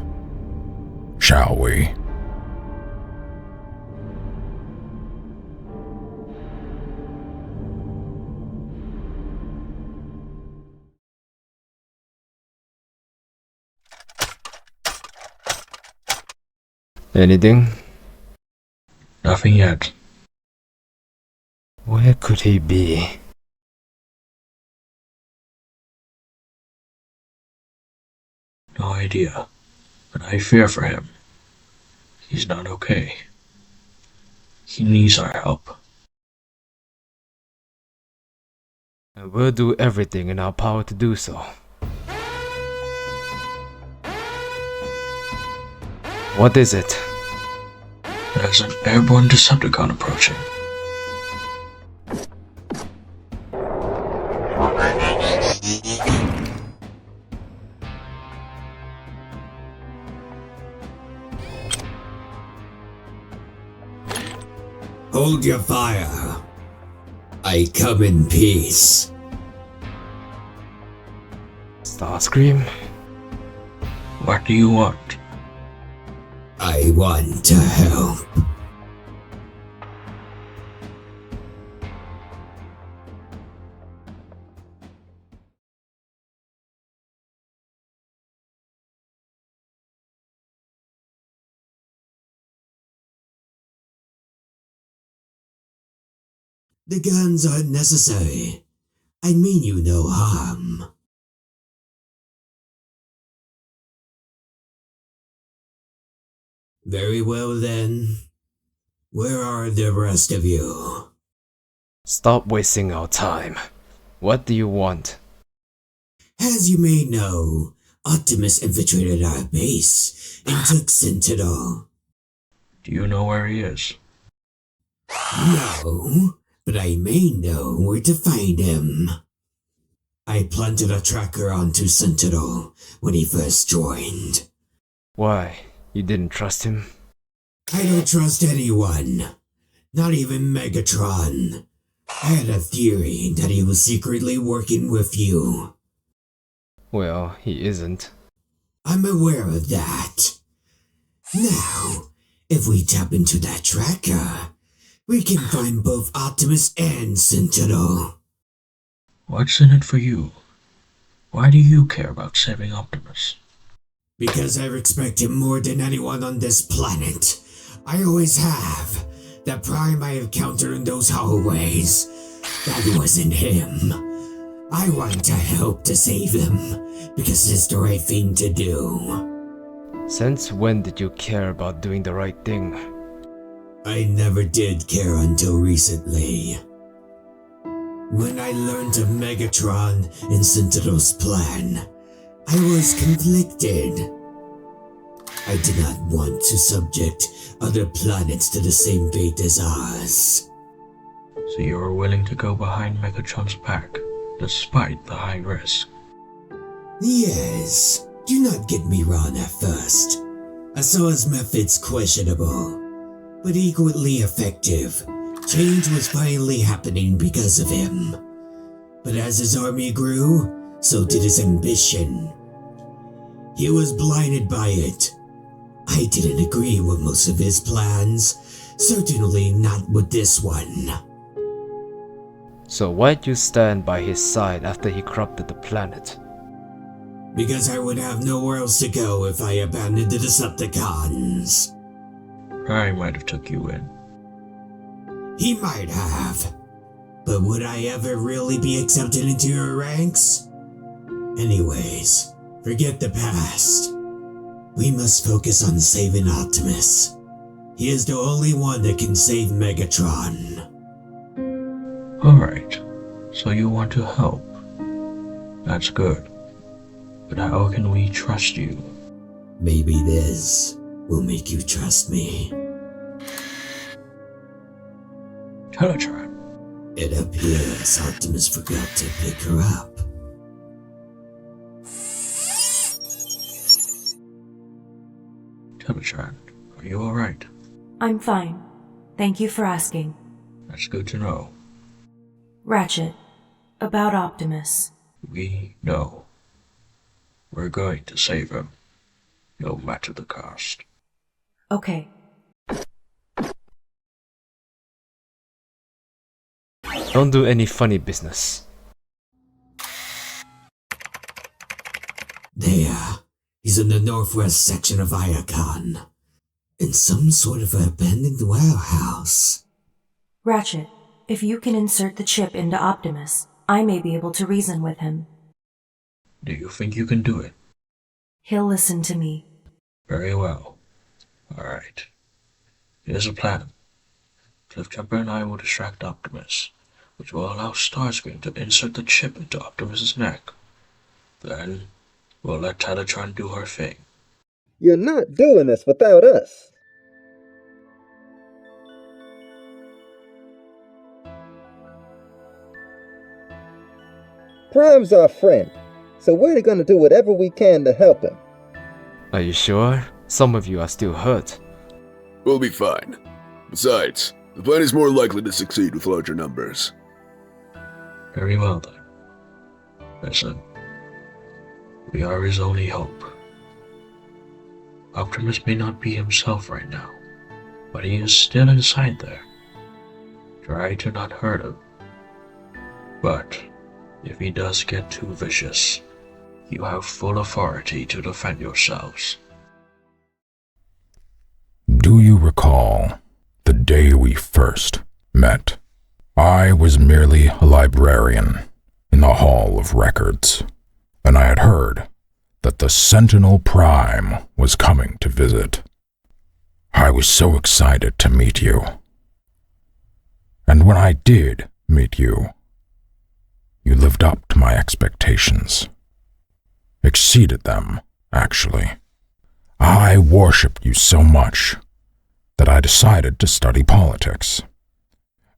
shall we? Anything? Nothing yet. Where could he be? No idea, but I fear for him. He's not okay. He needs our help. And we'll do everything in our power to do so. What is it? There's an airborne Decepticon approaching. Hold your fire. I come in peace. Starscream? What do you want? I want to help. The guns aren't necessary. I mean you no harm. Very well then. Where are the rest of you? Stop wasting our time. What do you want? As you may know, Optimus infiltrated our base and took Sentinel. Do you know where he is? No, but I may know where to find him. I planted a tracker onto Sentinel when he first joined. Why? You didn't trust him? I don't trust anyone. Not even Megatron. I had a theory that he was secretly working with you. Well, he isn't. I'm aware of that. Now, If we tap into that tracker, we can find both Optimus and Sentinel. What's in it for you? Why do you care about saving Optimus? Because I respect him more than anyone on this planet. I always have. That Prime I encountered in those hallways, that wasn't him. I want to help to save him, because it's the right thing to do. Since when did you care about doing the right thing? I never did care until recently. When I learned of Megatron and Sentinel's plan, I was conflicted. I did not want to subject other planets to the same fate as ours. So you were willing to go behind Megatron's back, despite the high risk? Yes, do not get me wrong at first. I saw his methods questionable, but equally effective. Change was finally happening because of him. But as his army grew, so did his ambition. He was blinded by it. I didn't agree with most of his plans, certainly not with this one. So why'd you stand by his side after he corrupted the planet? Because I would have nowhere else to go if I abandoned the Decepticons. Prime might have took you in. He might have. But would I ever really be accepted into your ranks? Anyways, forget the past. We must focus on saving Optimus. He is the only one that can save Megatron. Alright, so you want to help. That's good. But how can we trust you? Maybe this will make you trust me. Teletraan. It appears Optimus forgot to pick her up. Teletraan, are you alright? I'm fine. Thank you for asking. That's good to know. Ratchet, about Optimus. We know. We're going to save him, no matter the cost. Okay. Don't do any funny business. There. He's in the northwest section of Energon. In some sort of abandoned warehouse. Ratchet, if you can insert the chip into Optimus, I may be able to reason with him. Do you think you can do it? He'll listen to me. Very well. Alright. Here's a plan. Cliffjumper and I will distract Optimus, which will allow Starscream to insert the chip into Optimus's neck. Then, we'll let Teletraan do her thing. You're not doing this without us. Prime's our friend, so we're gonna do whatever we can to help him. Are you sure? Some of you are still hurt. We'll be fine. Besides, the plan is more likely to succeed with larger numbers. Very well then. Listen. We are his only hope. Optimus may not be himself right now, but he is still inside there. Try to not hurt him. But if he does get too vicious, you have full authority to defend yourselves. Do you recall the day we first met? I was merely a librarian in the Hall of Records, and I had heard that the Sentinel Prime was coming to visit. I was so excited to meet you. And when I did meet you, you lived up to my expectations. Exceeded them, actually. I worshipped you so much that I decided to study politics.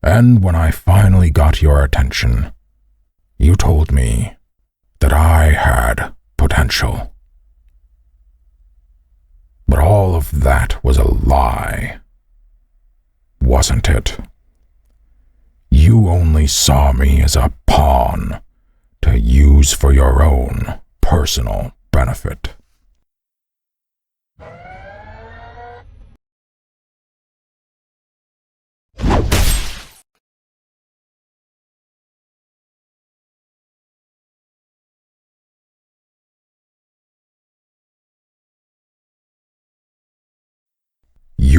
And when I finally got your attention, you told me that I had potential. But all of that was a lie, wasn't it? You only saw me as a pawn to use for your own personal benefit.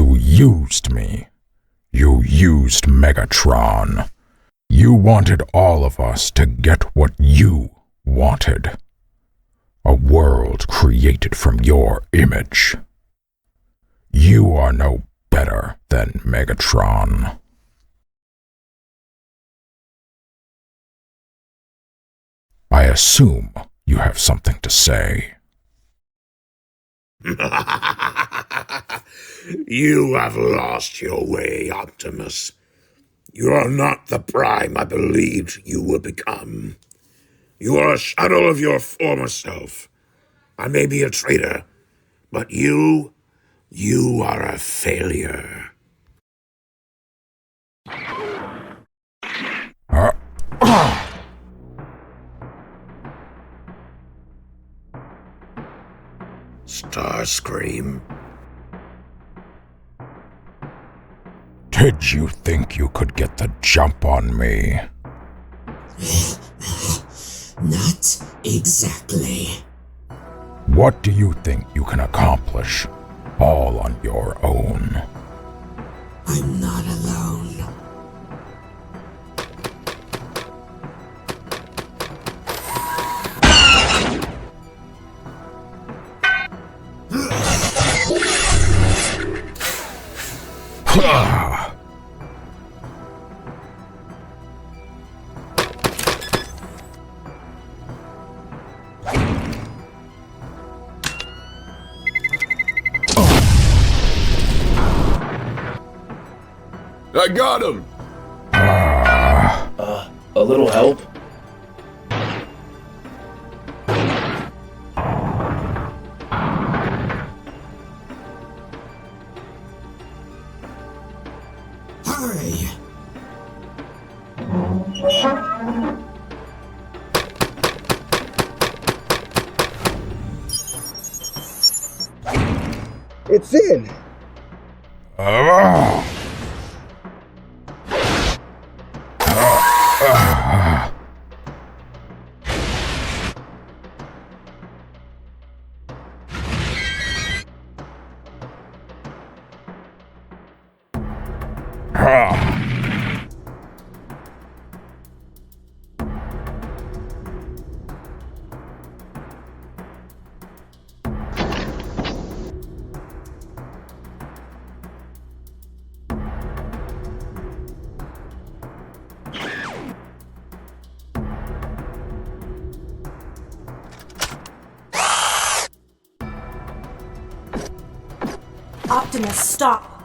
You used me. You used Megatron. You wanted all of us to get what you wanted. A world created from your image. You are no better than Megatron. I assume you have something to say. You have lost your way, Optimus. You are not the Prime I believed you would become. You are a shadow of your former self. I may be a traitor, but you are a failure. Starscream? Did you think you could get the jump on me? Not exactly. What do you think you can accomplish all on your own? I'm not alone. I got him! A little help? Hurry! It's in! Optimus, stop!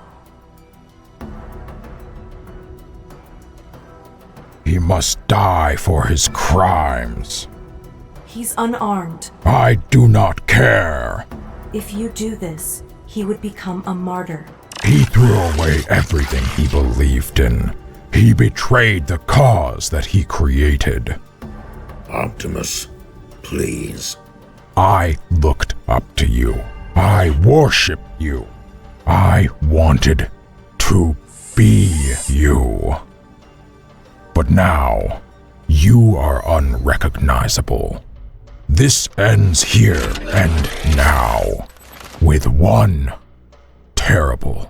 He must die for his crimes. He's unarmed. I do not care. If you do this, he would become a martyr. He threw away everything he believed in. He betrayed the cause that he created. Optimus, please. I looked up to you. I worshipped you. I wanted to be you. But now, you are unrecognizable. This ends here and now, with one terrible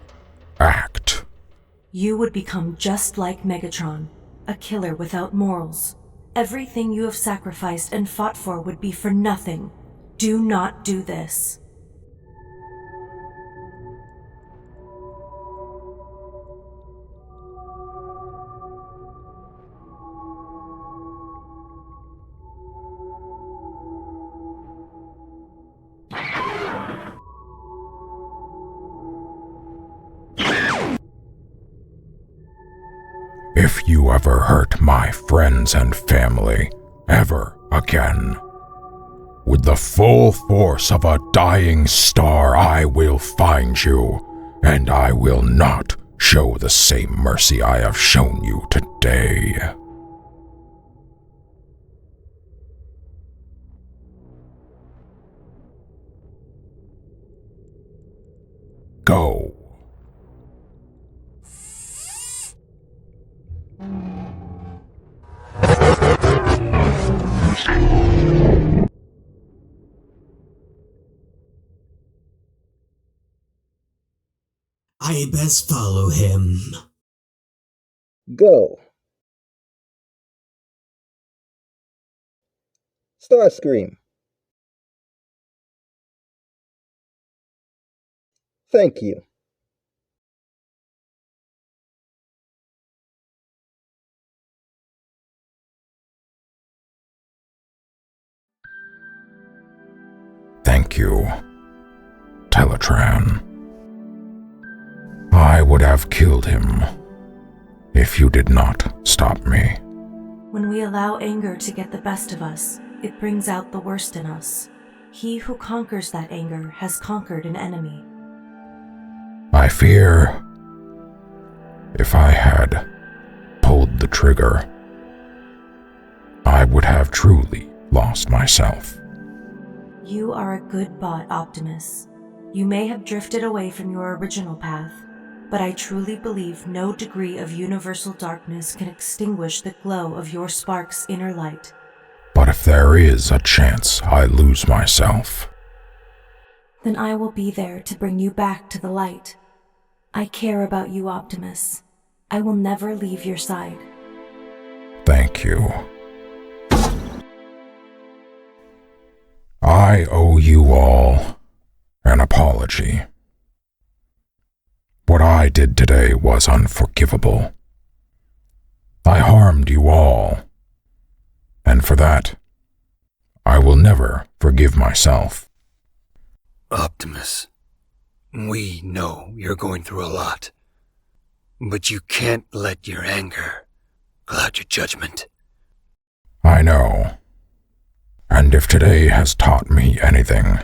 act. You would become just like Megatron, a killer without morals. Everything you have sacrificed and fought for would be for nothing. Do not do this. If you ever hurt my friends and family, ever again, with the full force of a dying star, I will find you, and I will not show the same mercy I have shown you today. Go. I best follow him. Go. Starscream. Thank you. Thank you, Teletraan. I would have killed him if you did not stop me. When we allow anger to get the best of us, it brings out the worst in us. He who conquers that anger has conquered an enemy. I fear if I had pulled the trigger, I would have truly lost myself. You are a good bot, Optimus. You may have drifted away from your original path, but I truly believe no degree of universal darkness can extinguish the glow of your spark's inner light. But if there is a chance I lose myself, then I will be there to bring you back to the light. I care about you, Optimus. I will never leave your side. thank you. I owe you all an apology. What I did today was unforgivable. I harmed you all, and for that, I will never forgive myself. Optimus, we know you're going through a lot, but you can't let your anger cloud your judgment. I know. And if today has taught me anything,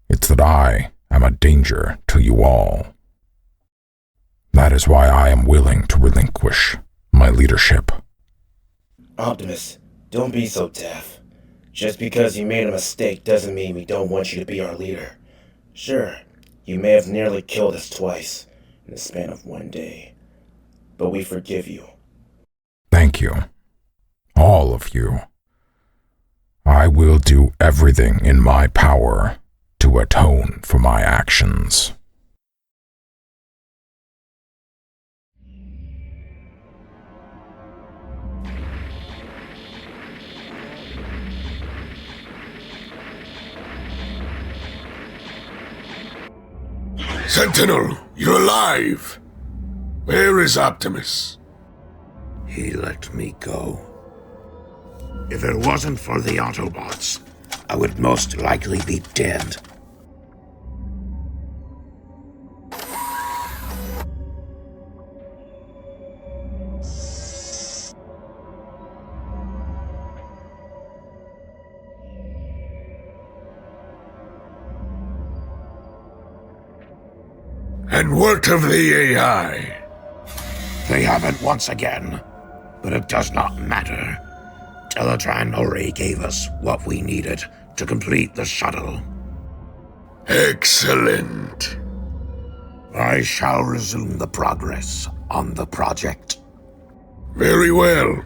it's that I am a danger to you all. That is why I am willing to relinquish my leadership. Optimus, don't be so deaf. Just because you made a mistake doesn't mean we don't want you to be our leader. Sure, you may have nearly killed us twice in the span of one day, but we forgive you. Thank you. All of you. I will do everything in my power to atone for my actions. Sentinel, you're alive! Where is Optimus? He let me go. If it wasn't for the Autobots, I would most likely be dead. And what of the AI? They haven't once again, but it does not matter. Teletraan already gave us what we needed to complete the shuttle. Excellent. I shall resume the progress on the project. Very well.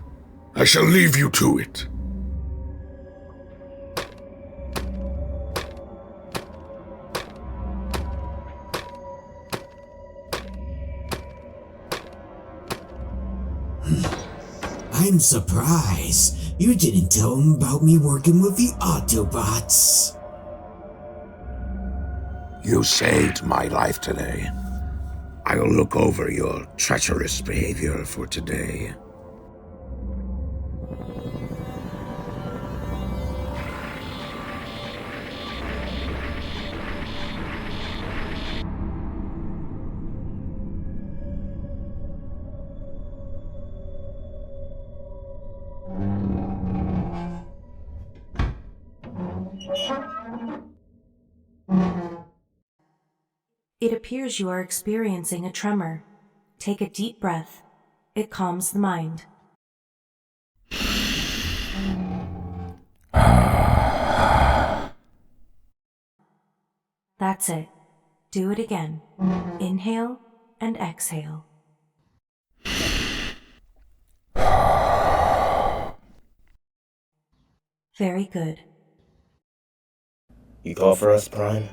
I shall leave you to it. I'm surprised you didn't tell him about me working with the Autobots. You saved my life today. I'll look over your treacherous behavior for today. It appears you are experiencing a tremor. Take a deep breath. It calms the mind. That's it. Do it again. Inhale and exhale. Very good. You call for us, Prime?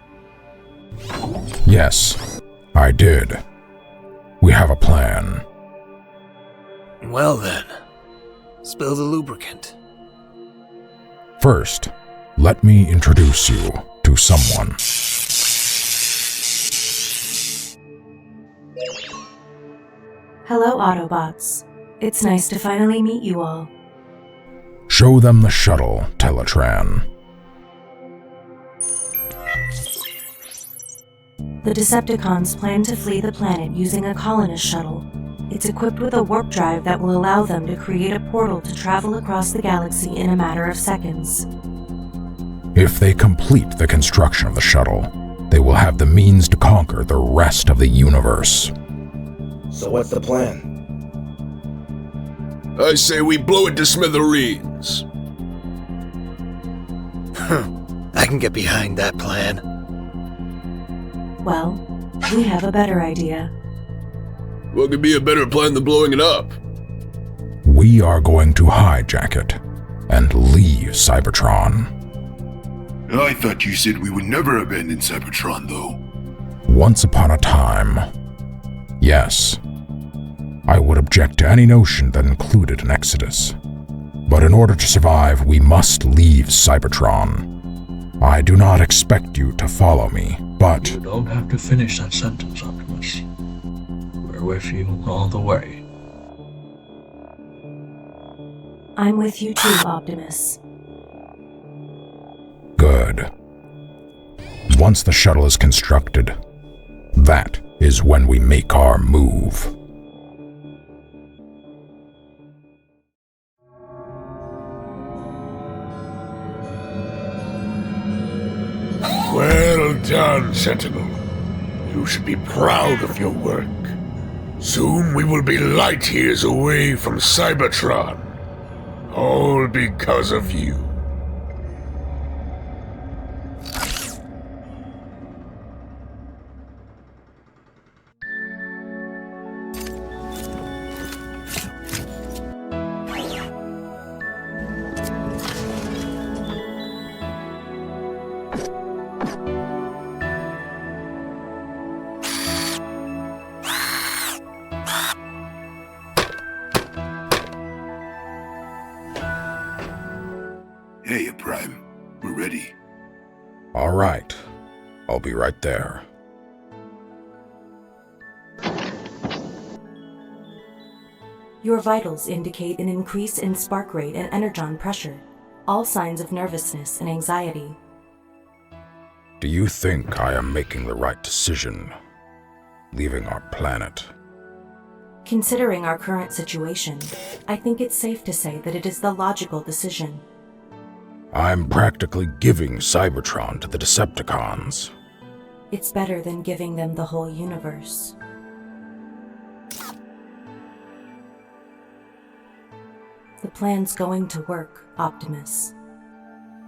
Yes, I did. We have a plan. Well then, spill the lubricant. First, let me introduce you to someone. Hello, Autobots. It's nice to finally meet you all. Show them the shuttle, Teletraan. The Decepticons plan to flee the planet using a colonist shuttle. It's equipped with a warp drive that will allow them to create a portal to travel across the galaxy in a matter of seconds. If they complete the construction of the shuttle, they will have the means to conquer the rest of the universe. So what's the plan? I say we blow it to smithereens. I can get behind that plan. Well, we have a better idea. What could be a better plan than blowing it up? We are going to hijack it and leave Cybertron. I thought you said we would never abandon Cybertron, though. Once upon a time, yes, I would object to any notion that included an exodus. But in order to survive, we must leave Cybertron. I do not expect you to follow me, but... You don't have to finish that sentence, Optimus. We're with you all the way. I'm with you too, Optimus. Good. Once the shuttle is constructed, that is when we make our move. Well done, Sentinel. You should be proud of your work. Soon we will be light years away from Cybertron. All because of you. Hey, Prime. We're ready. All right. I'll be right there. Your vitals indicate an increase in spark rate and energon pressure, all signs of nervousness and anxiety. Do you think I am making the right decision, leaving our planet? Considering our current situation, I think it's safe to say that it is the logical decision. I'm practically giving Cybertron to the Decepticons. It's better than giving them the whole universe. The plan's going to work, Optimus.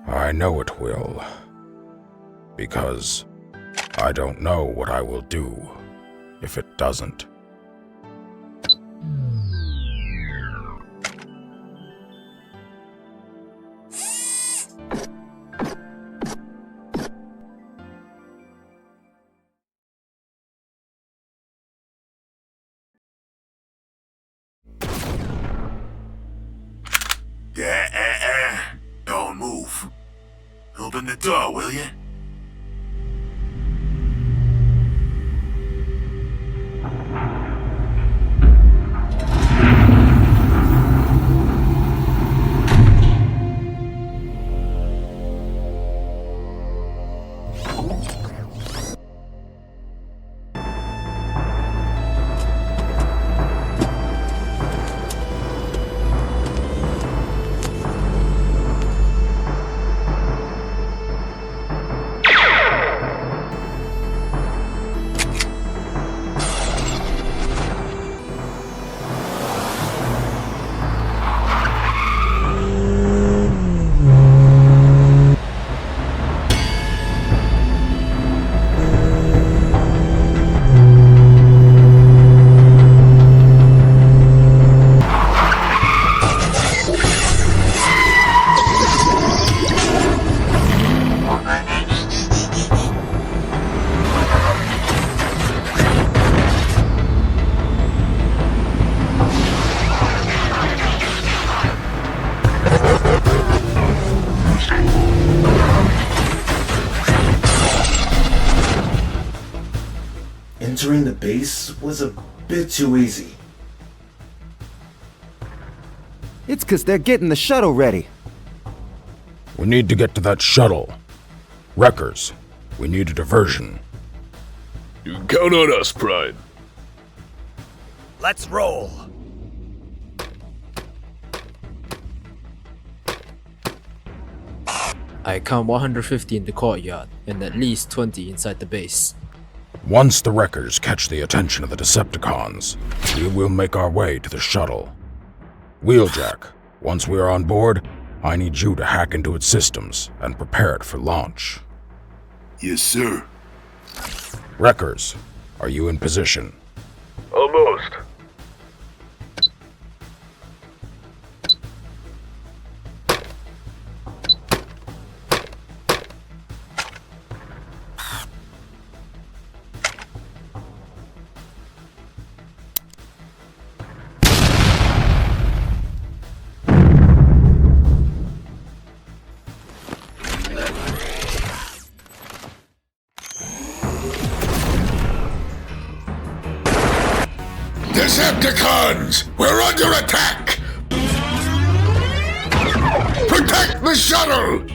I know it will. Because I don't know what I will do if it doesn't. Don't move. Open the door, will you? entering the base was a bit too easy. It's 'cause they're getting the shuttle ready. We need to get to that shuttle. Wreckers, we need a diversion. You can count on us, Prime. Let's roll. I count 150 in the courtyard and at least 20 inside the base. Once the Wreckers catch the attention of the Decepticons, we will make our way to the shuttle. Wheeljack, once we are on board, I need you to hack into its systems and prepare it for launch. Yes, sir. Wreckers, are you in position? Almost. Decepticons! We're under attack! Protect the shuttle!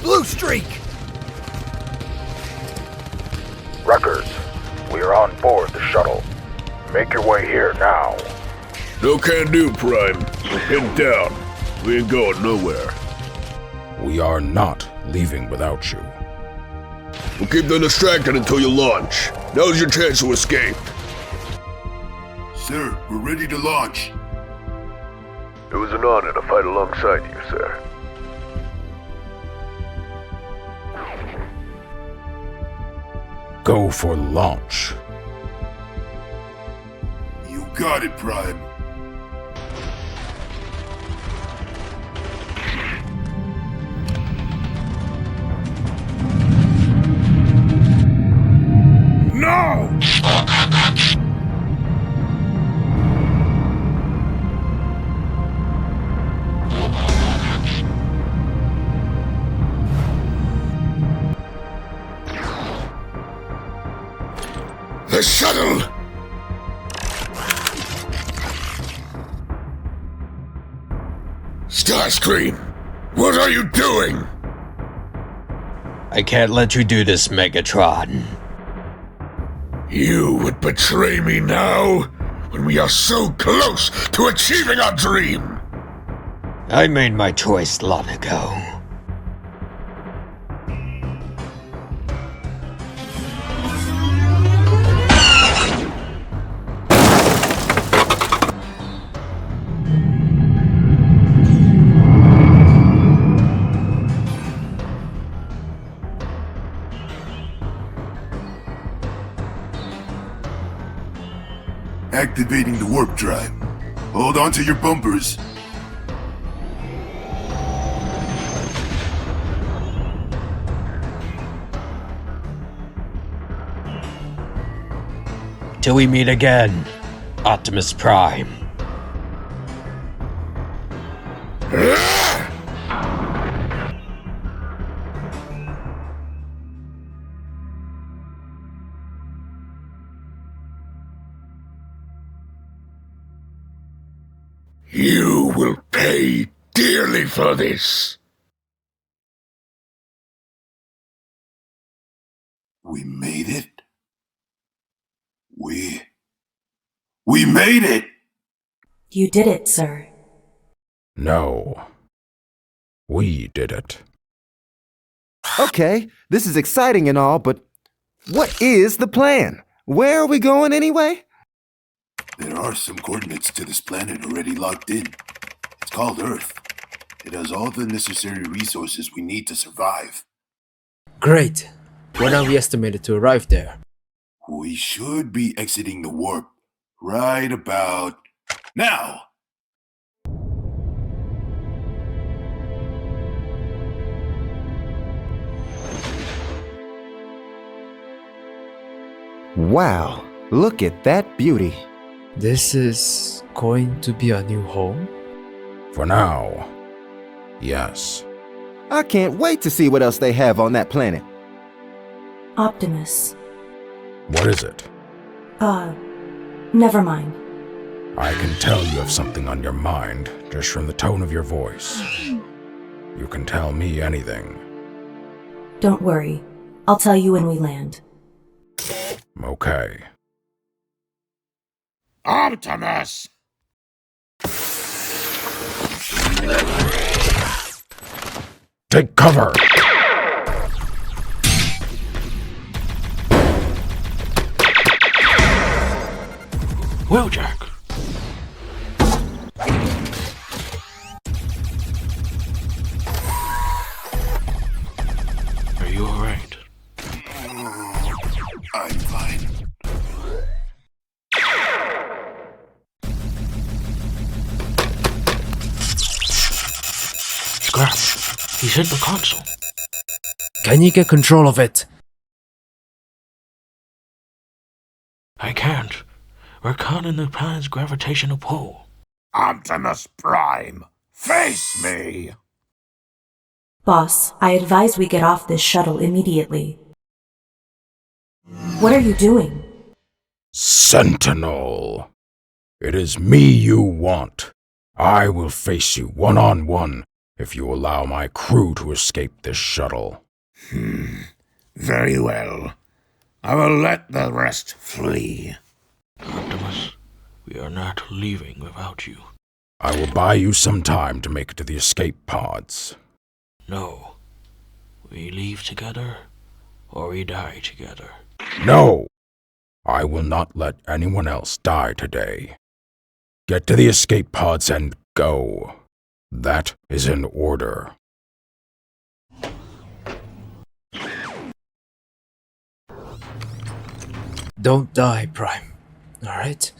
Blue streak! Wreckers, we are on board the shuttle. Make your way here now. No can do, Prime. We're pinned down. We ain't going nowhere. We are not leaving without you. We'll keep them distracted until you launch. Now's your chance to escape. Sir, we're ready to launch. It was an honor to fight alongside you, sir. Go for launch. You got it, Prime. No! The shuttle! Starscream, what are you doing? I can't let you do this, Megatron. You would betray me now, when we are so close to achieving our dream! I made my choice long ago. Activating the warp drive. Hold on to your bumpers. Till we meet again, Optimus Prime. You will pay dearly for this. We made it. We made it! You did it, sir. No. We did it. Okay, this is exciting and all, but what is the plan? Where are we going anyway? There are some coordinates to this planet already locked in. It's called Earth. It has all the necessary resources we need to survive. Great. When are we estimated to arrive there? We should be exiting the warp right about now. Wow, look at that beauty. This is going to be a new home? For now, yes. I can't wait to see what else they have on that planet. Optimus. What is it? Never mind. I can tell you have something on your mind just from the tone of your voice. You can tell me anything. Don't worry. I'll tell you when we land. Okay. Optimus! Take cover! Wheeljack! Are you alright? I'm fine. Scrap! He's hit the console. Can you get control of it? I can't. We're caught in the planet's gravitational pull. Optimus Prime, face me! Boss, I advise we get off this shuttle immediately. What are you doing? Sentinel! It is me you want. I will face you one-on-one if you allow my crew to escape this shuttle. Very well. I will let the rest flee. Optimus, we are not leaving without you. I will buy you some time to make it to the escape pods. No. We leave together, or we die together. No! I will not let anyone else die today. Get to the escape pods and go. That is in order. Don't die, Prime. Alright?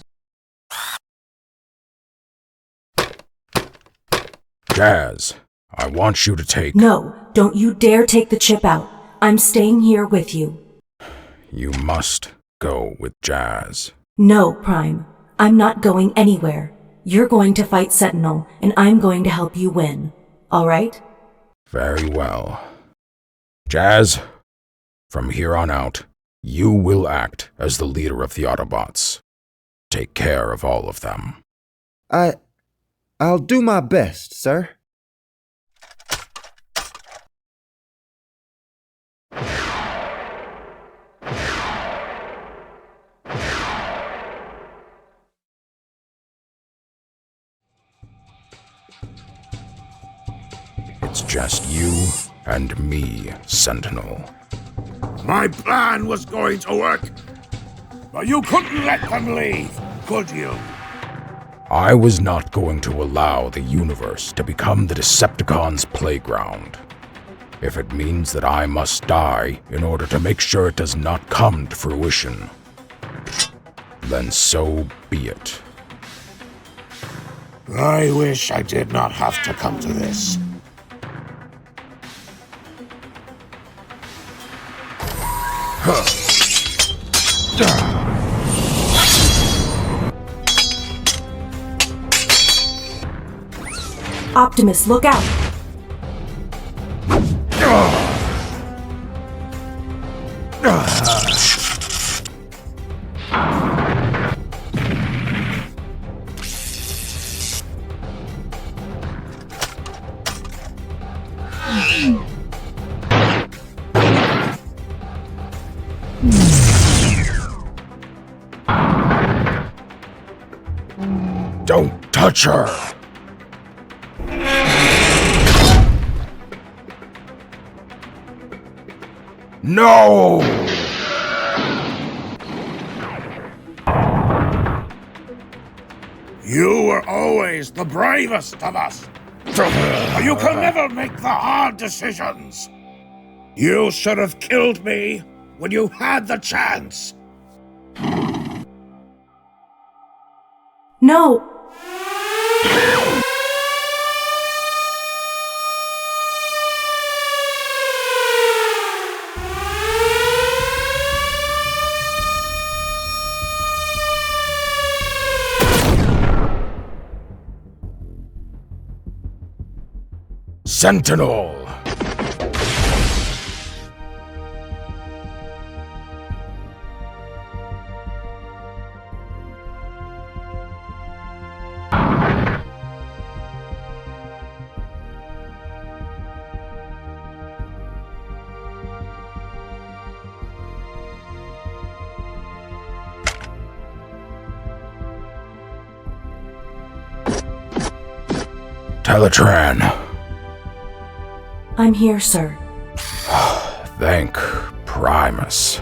Jazz, I want you to take... No, don't you dare take the chip out. I'm staying here with you. You must go with Jazz. No, Prime. I'm not going anywhere. You're going to fight Sentinel, and I'm going to help you win. Alright? Very well. Jazz, from here on out, you will act as the leader of the Autobots. Take care of all of them. I'll do my best, sir. It's just you and me, Sentinel. My plan was going to work, but you couldn't let them leave, could you? I was not going to allow the universe to become the Decepticons' playground. If it means that I must die in order to make sure it does not come to fruition, then so be it. I wish I did not have to come to this. Optimus, look out! Don't touch her! No! You were always the bravest of us. But you can never make the hard decisions. You should have killed me when you had the chance. No! Sentinel! Teletraan. I'm here, sir. Thank Primus.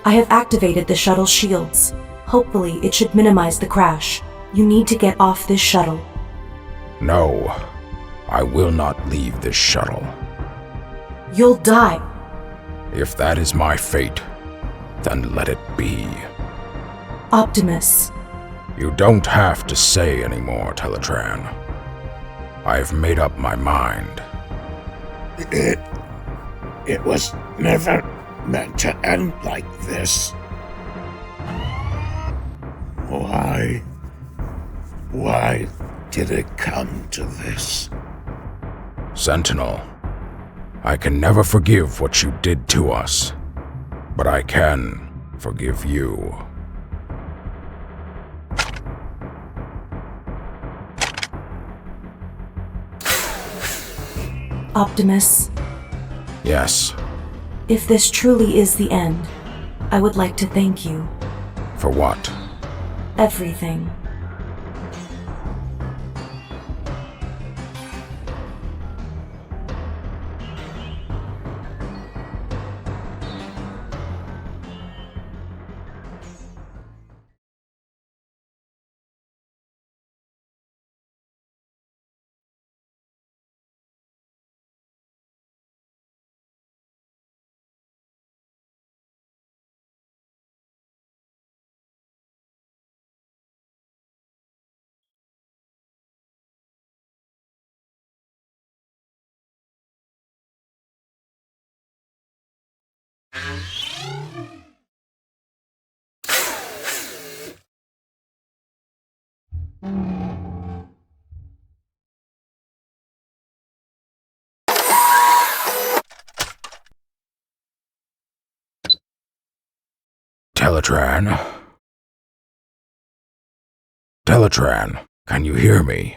I have activated the shuttle's shields. Hopefully, it should minimize the crash. You need to get off this shuttle. No, I will not leave this shuttle. You'll die. If that is my fate, then let it be. Optimus. You don't have to say anymore, Teletraan. I've made up my mind. It was never meant to end like this. Why did it come to this? Sentinel, I can never forgive what you did to us, but I can forgive you. Optimus. Yes. If this truly is the end, I would like to thank you. For what? Everything. Teletraan? Teletraan, can you hear me?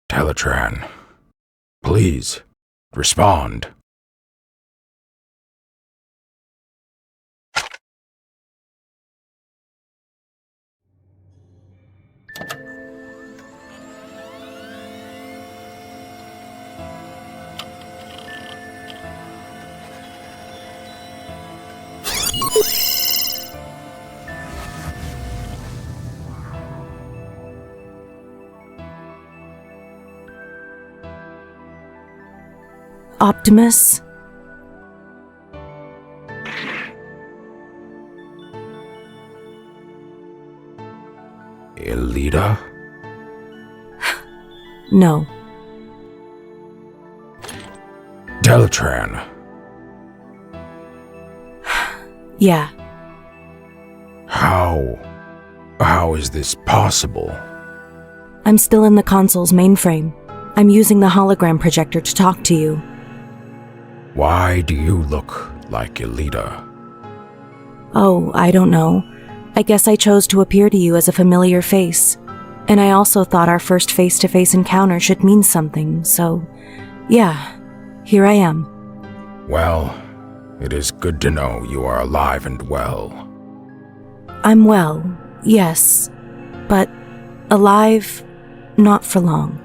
Teletraan, please, respond. Optimus? Elita? No. Teletraan? Yeah. How is this possible? I'm still in the console's mainframe. I'm using the hologram projector to talk to you. Why do you look like Elita? Oh, I don't know. I guess I chose to appear to you as a familiar face. And I also thought our first face-to-face encounter should mean something, so yeah, here I am. Well, it is good to know you are alive and well. I'm well, yes, but alive, not for long.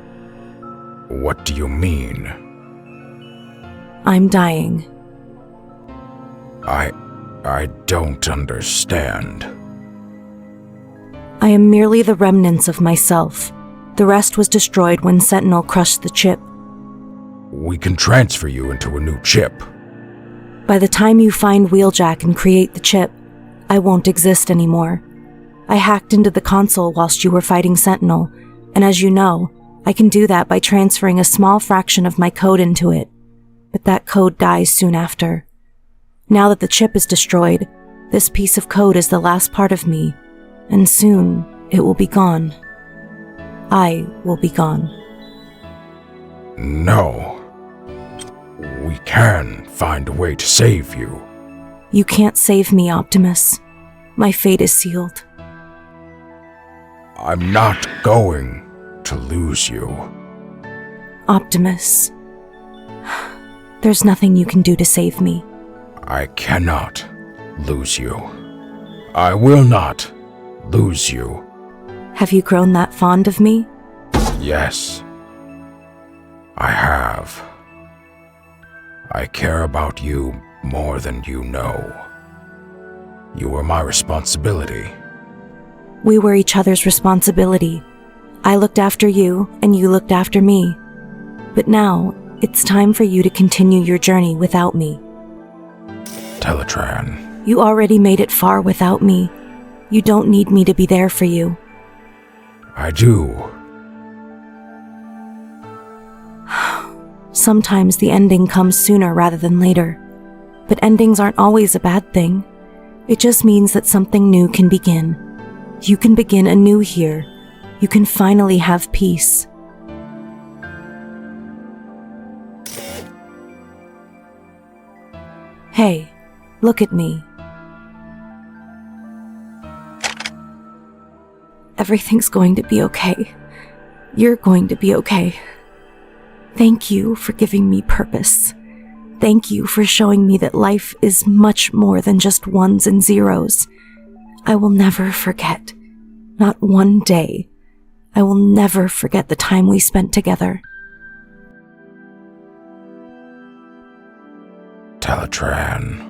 What do you mean? I'm dying. I don't understand. I am merely the remnants of myself. The rest was destroyed when Sentinel crushed the chip. We can transfer you into a new chip. By the time you find Wheeljack and create the chip, I won't exist anymore. I hacked into the console whilst you were fighting Sentinel, and as you know, I can do that by transferring a small fraction of my code into it. But that code dies soon after. Now that the chip is destroyed, this piece of code is the last part of me, and soon it will be gone. I will be gone. No. We can find a way to save you. You can't save me, Optimus. My fate is sealed. I'm not going to lose you. Optimus. There's nothing you can do to save me. I cannot lose you. I will not lose you. Have you grown that fond of me? Yes. I have. I care about you more than you know. You were my responsibility. We were each other's responsibility. I looked after you, and you looked after me. But now, it's time for you to continue your journey without me. Teletraan. You already made it far without me. You don't need me to be there for you. I do. Sometimes the ending comes sooner rather than later. But endings aren't always a bad thing. It just means that something new can begin. You can begin anew here. You can finally have peace. Hey, look at me. Everything's going to be okay. You're going to be okay. Thank you for giving me purpose. Thank you for showing me that life is much more than just ones and zeros. I will never forget. Not one day. I will never forget the time we spent together. Teletraan.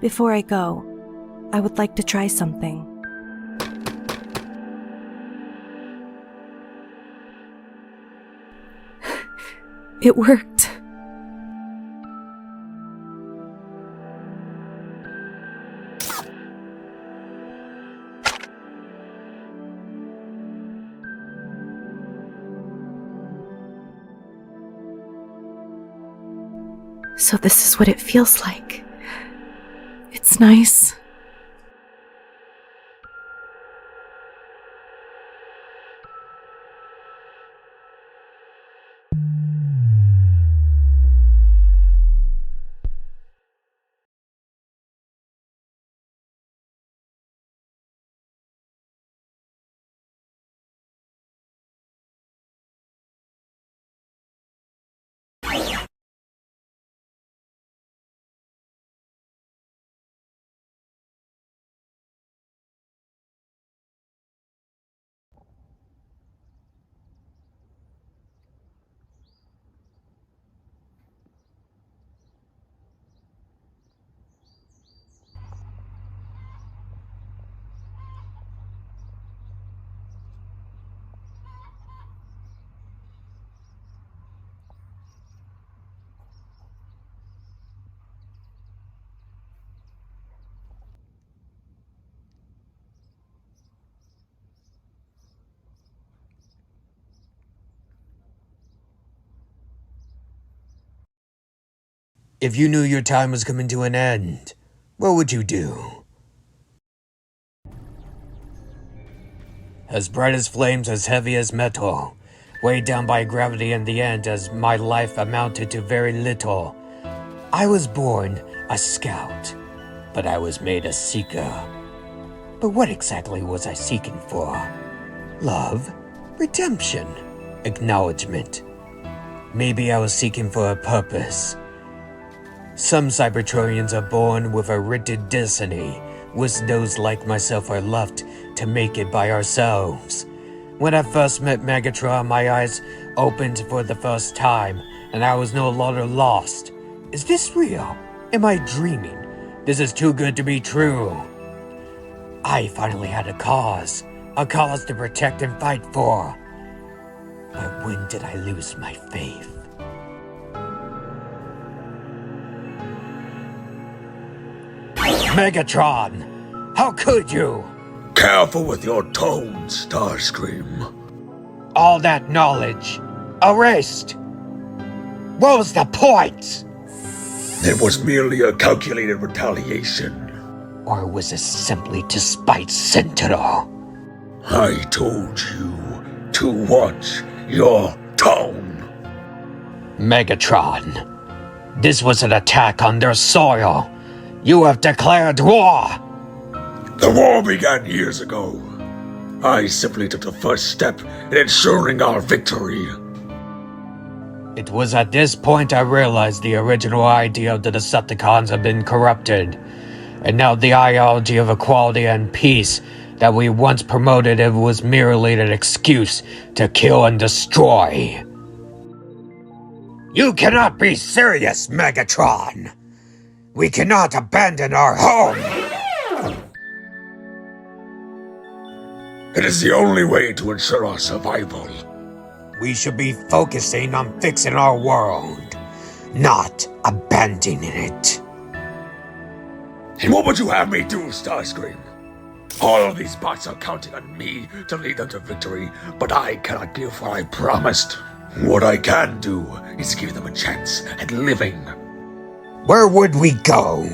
Before I go, I would like to try something. It worked. So this is what it feels like. It's nice. If you knew your time was coming to an end, what would you do? As bright as flames, as heavy as metal, weighed down by gravity in the end as my life amounted to very little. I was born a scout, but I was made a seeker. But what exactly was I seeking for? Love? Redemption? Acknowledgement? Maybe I was seeking for a purpose. Some Cybertronians are born with a written destiny, which those like myself are left to make it by ourselves. When I first met Megatron, my eyes opened for the first time, and I was no longer lost. Is this real? Am I dreaming? This is too good to be true. I finally had a cause to protect and fight for. But when did I lose my faith? Megatron! How could you? Careful with your tone, Starscream. All that knowledge erased! What was the point? It was merely a calculated retaliation. Or was it simply to spite Sentinel? I told you to watch your tone. Megatron, this was an attack on their soil. You have declared war! The war began years ago. I simply took the first step in ensuring our victory. It was at this point I realized the original idea of the Decepticons had been corrupted, and now the ideology of equality and peace that we once promoted was merely an excuse to kill and destroy. You cannot be serious, Megatron! We cannot abandon our home! It is the only way to ensure our survival. We should be focusing on fixing our world, not abandoning it. And what would you have me do, Starscream? All of these bots are counting on me to lead them to victory, but I cannot give what I promised. What I can do is give them a chance at living. Where would we go?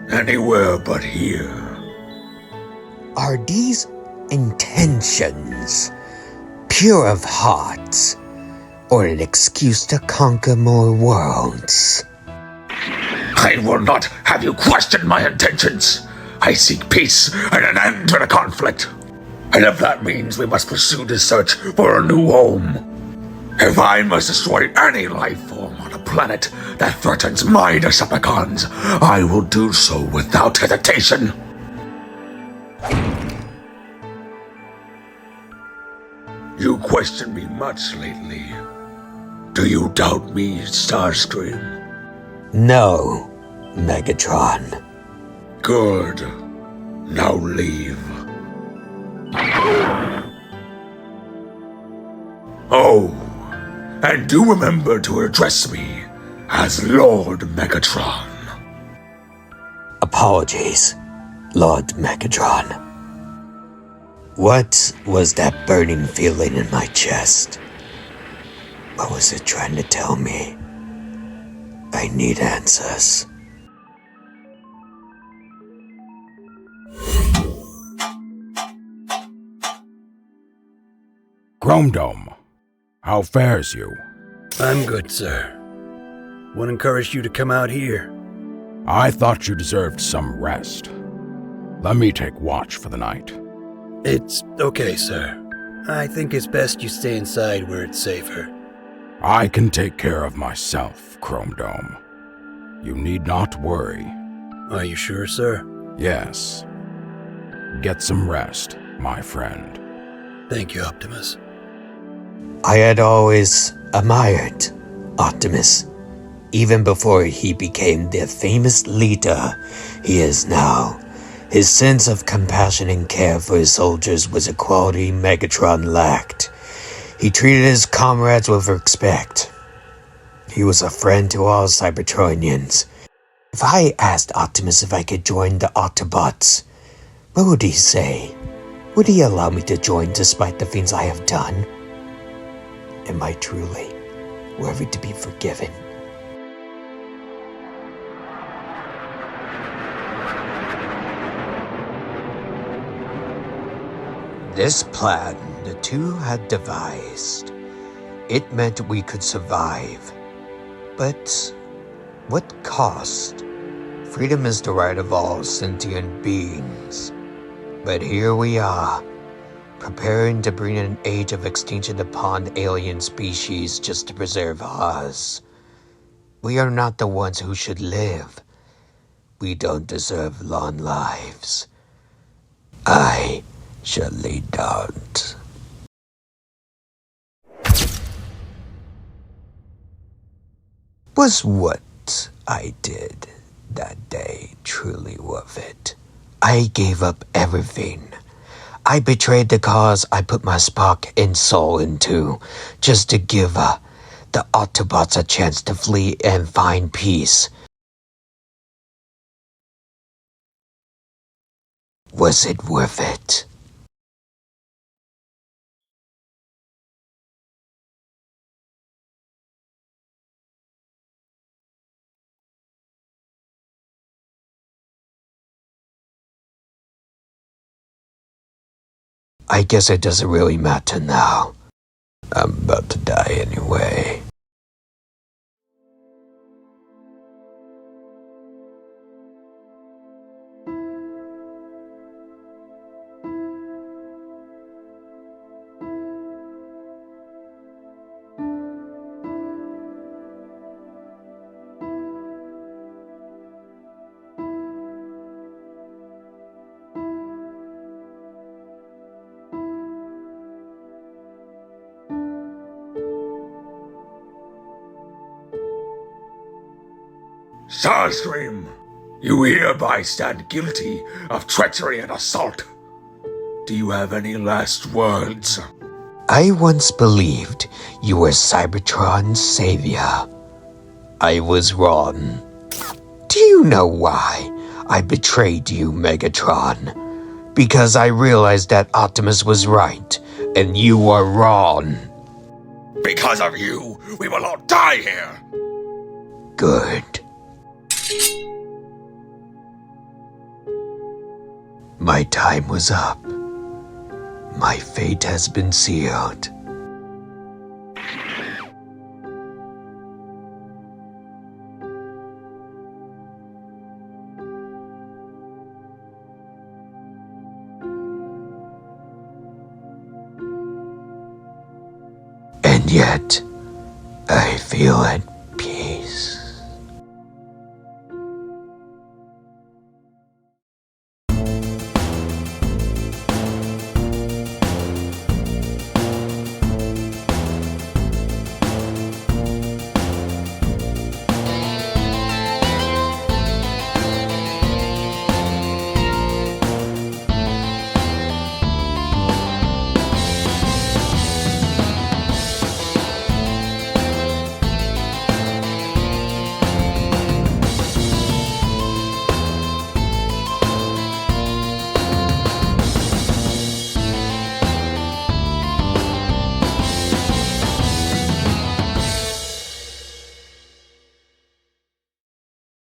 Anywhere but here. Are these intentions pure of heart, or an excuse to conquer more worlds? I will not have you question my intentions. I seek peace and an end to the conflict. And if that means we must pursue the search for a new home, if I must destroy any life form on a planet that threatens my Decepticons, I will do so without hesitation. You question me much lately. Do you doubt me, Starscream? No, Megatron. Good. Now leave. Oh, and do remember to address me as Lord Megatron. Apologies, Lord Megatron. What was that burning feeling in my chest? What was it trying to tell me? I need answers. Chrome Dome, how fares you? I'm good, sir. What encouraged you to come out here? I thought you deserved some rest. Let me take watch for the night. It's okay, sir. I think it's best you stay inside where it's safer. I can take care of myself, Chrome Dome. You need not worry. Are you sure, sir? Yes. Get some rest, my friend. Thank you, Optimus. I had always admired Optimus, even before he became the famous leader he is now. His sense of compassion and care for his soldiers was a quality Megatron lacked. He treated his comrades with respect. He was a friend to all Cybertronians. If I asked Optimus if I could join the Autobots, what would he say? Would he allow me to join despite the things I have done? Am I truly worthy to be forgiven? This plan the two had devised. It meant we could survive. But what cost? Freedom is the right of all sentient beings. But here we are, preparing to bring an age of extinction upon alien species just to preserve ours. We are not the ones who should live. We don't deserve long lives. I surely don't. Was what I did that day truly worth it? I gave up everything. I betrayed the cause I put my spark and soul into, just to give the Autobots a chance to flee and find peace. Was it worth it? I guess it doesn't really matter now. I'm about to die anyway. Starscream, you hereby stand guilty of treachery and assault. Do you have any last words? I once believed you were Cybertron's savior. I was wrong. Do you know why I betrayed you, Megatron? Because I realized that Optimus was right, and you were wrong. Because of you, we will all die here! Good. My time was up. My fate has been sealed. And yet, I feel at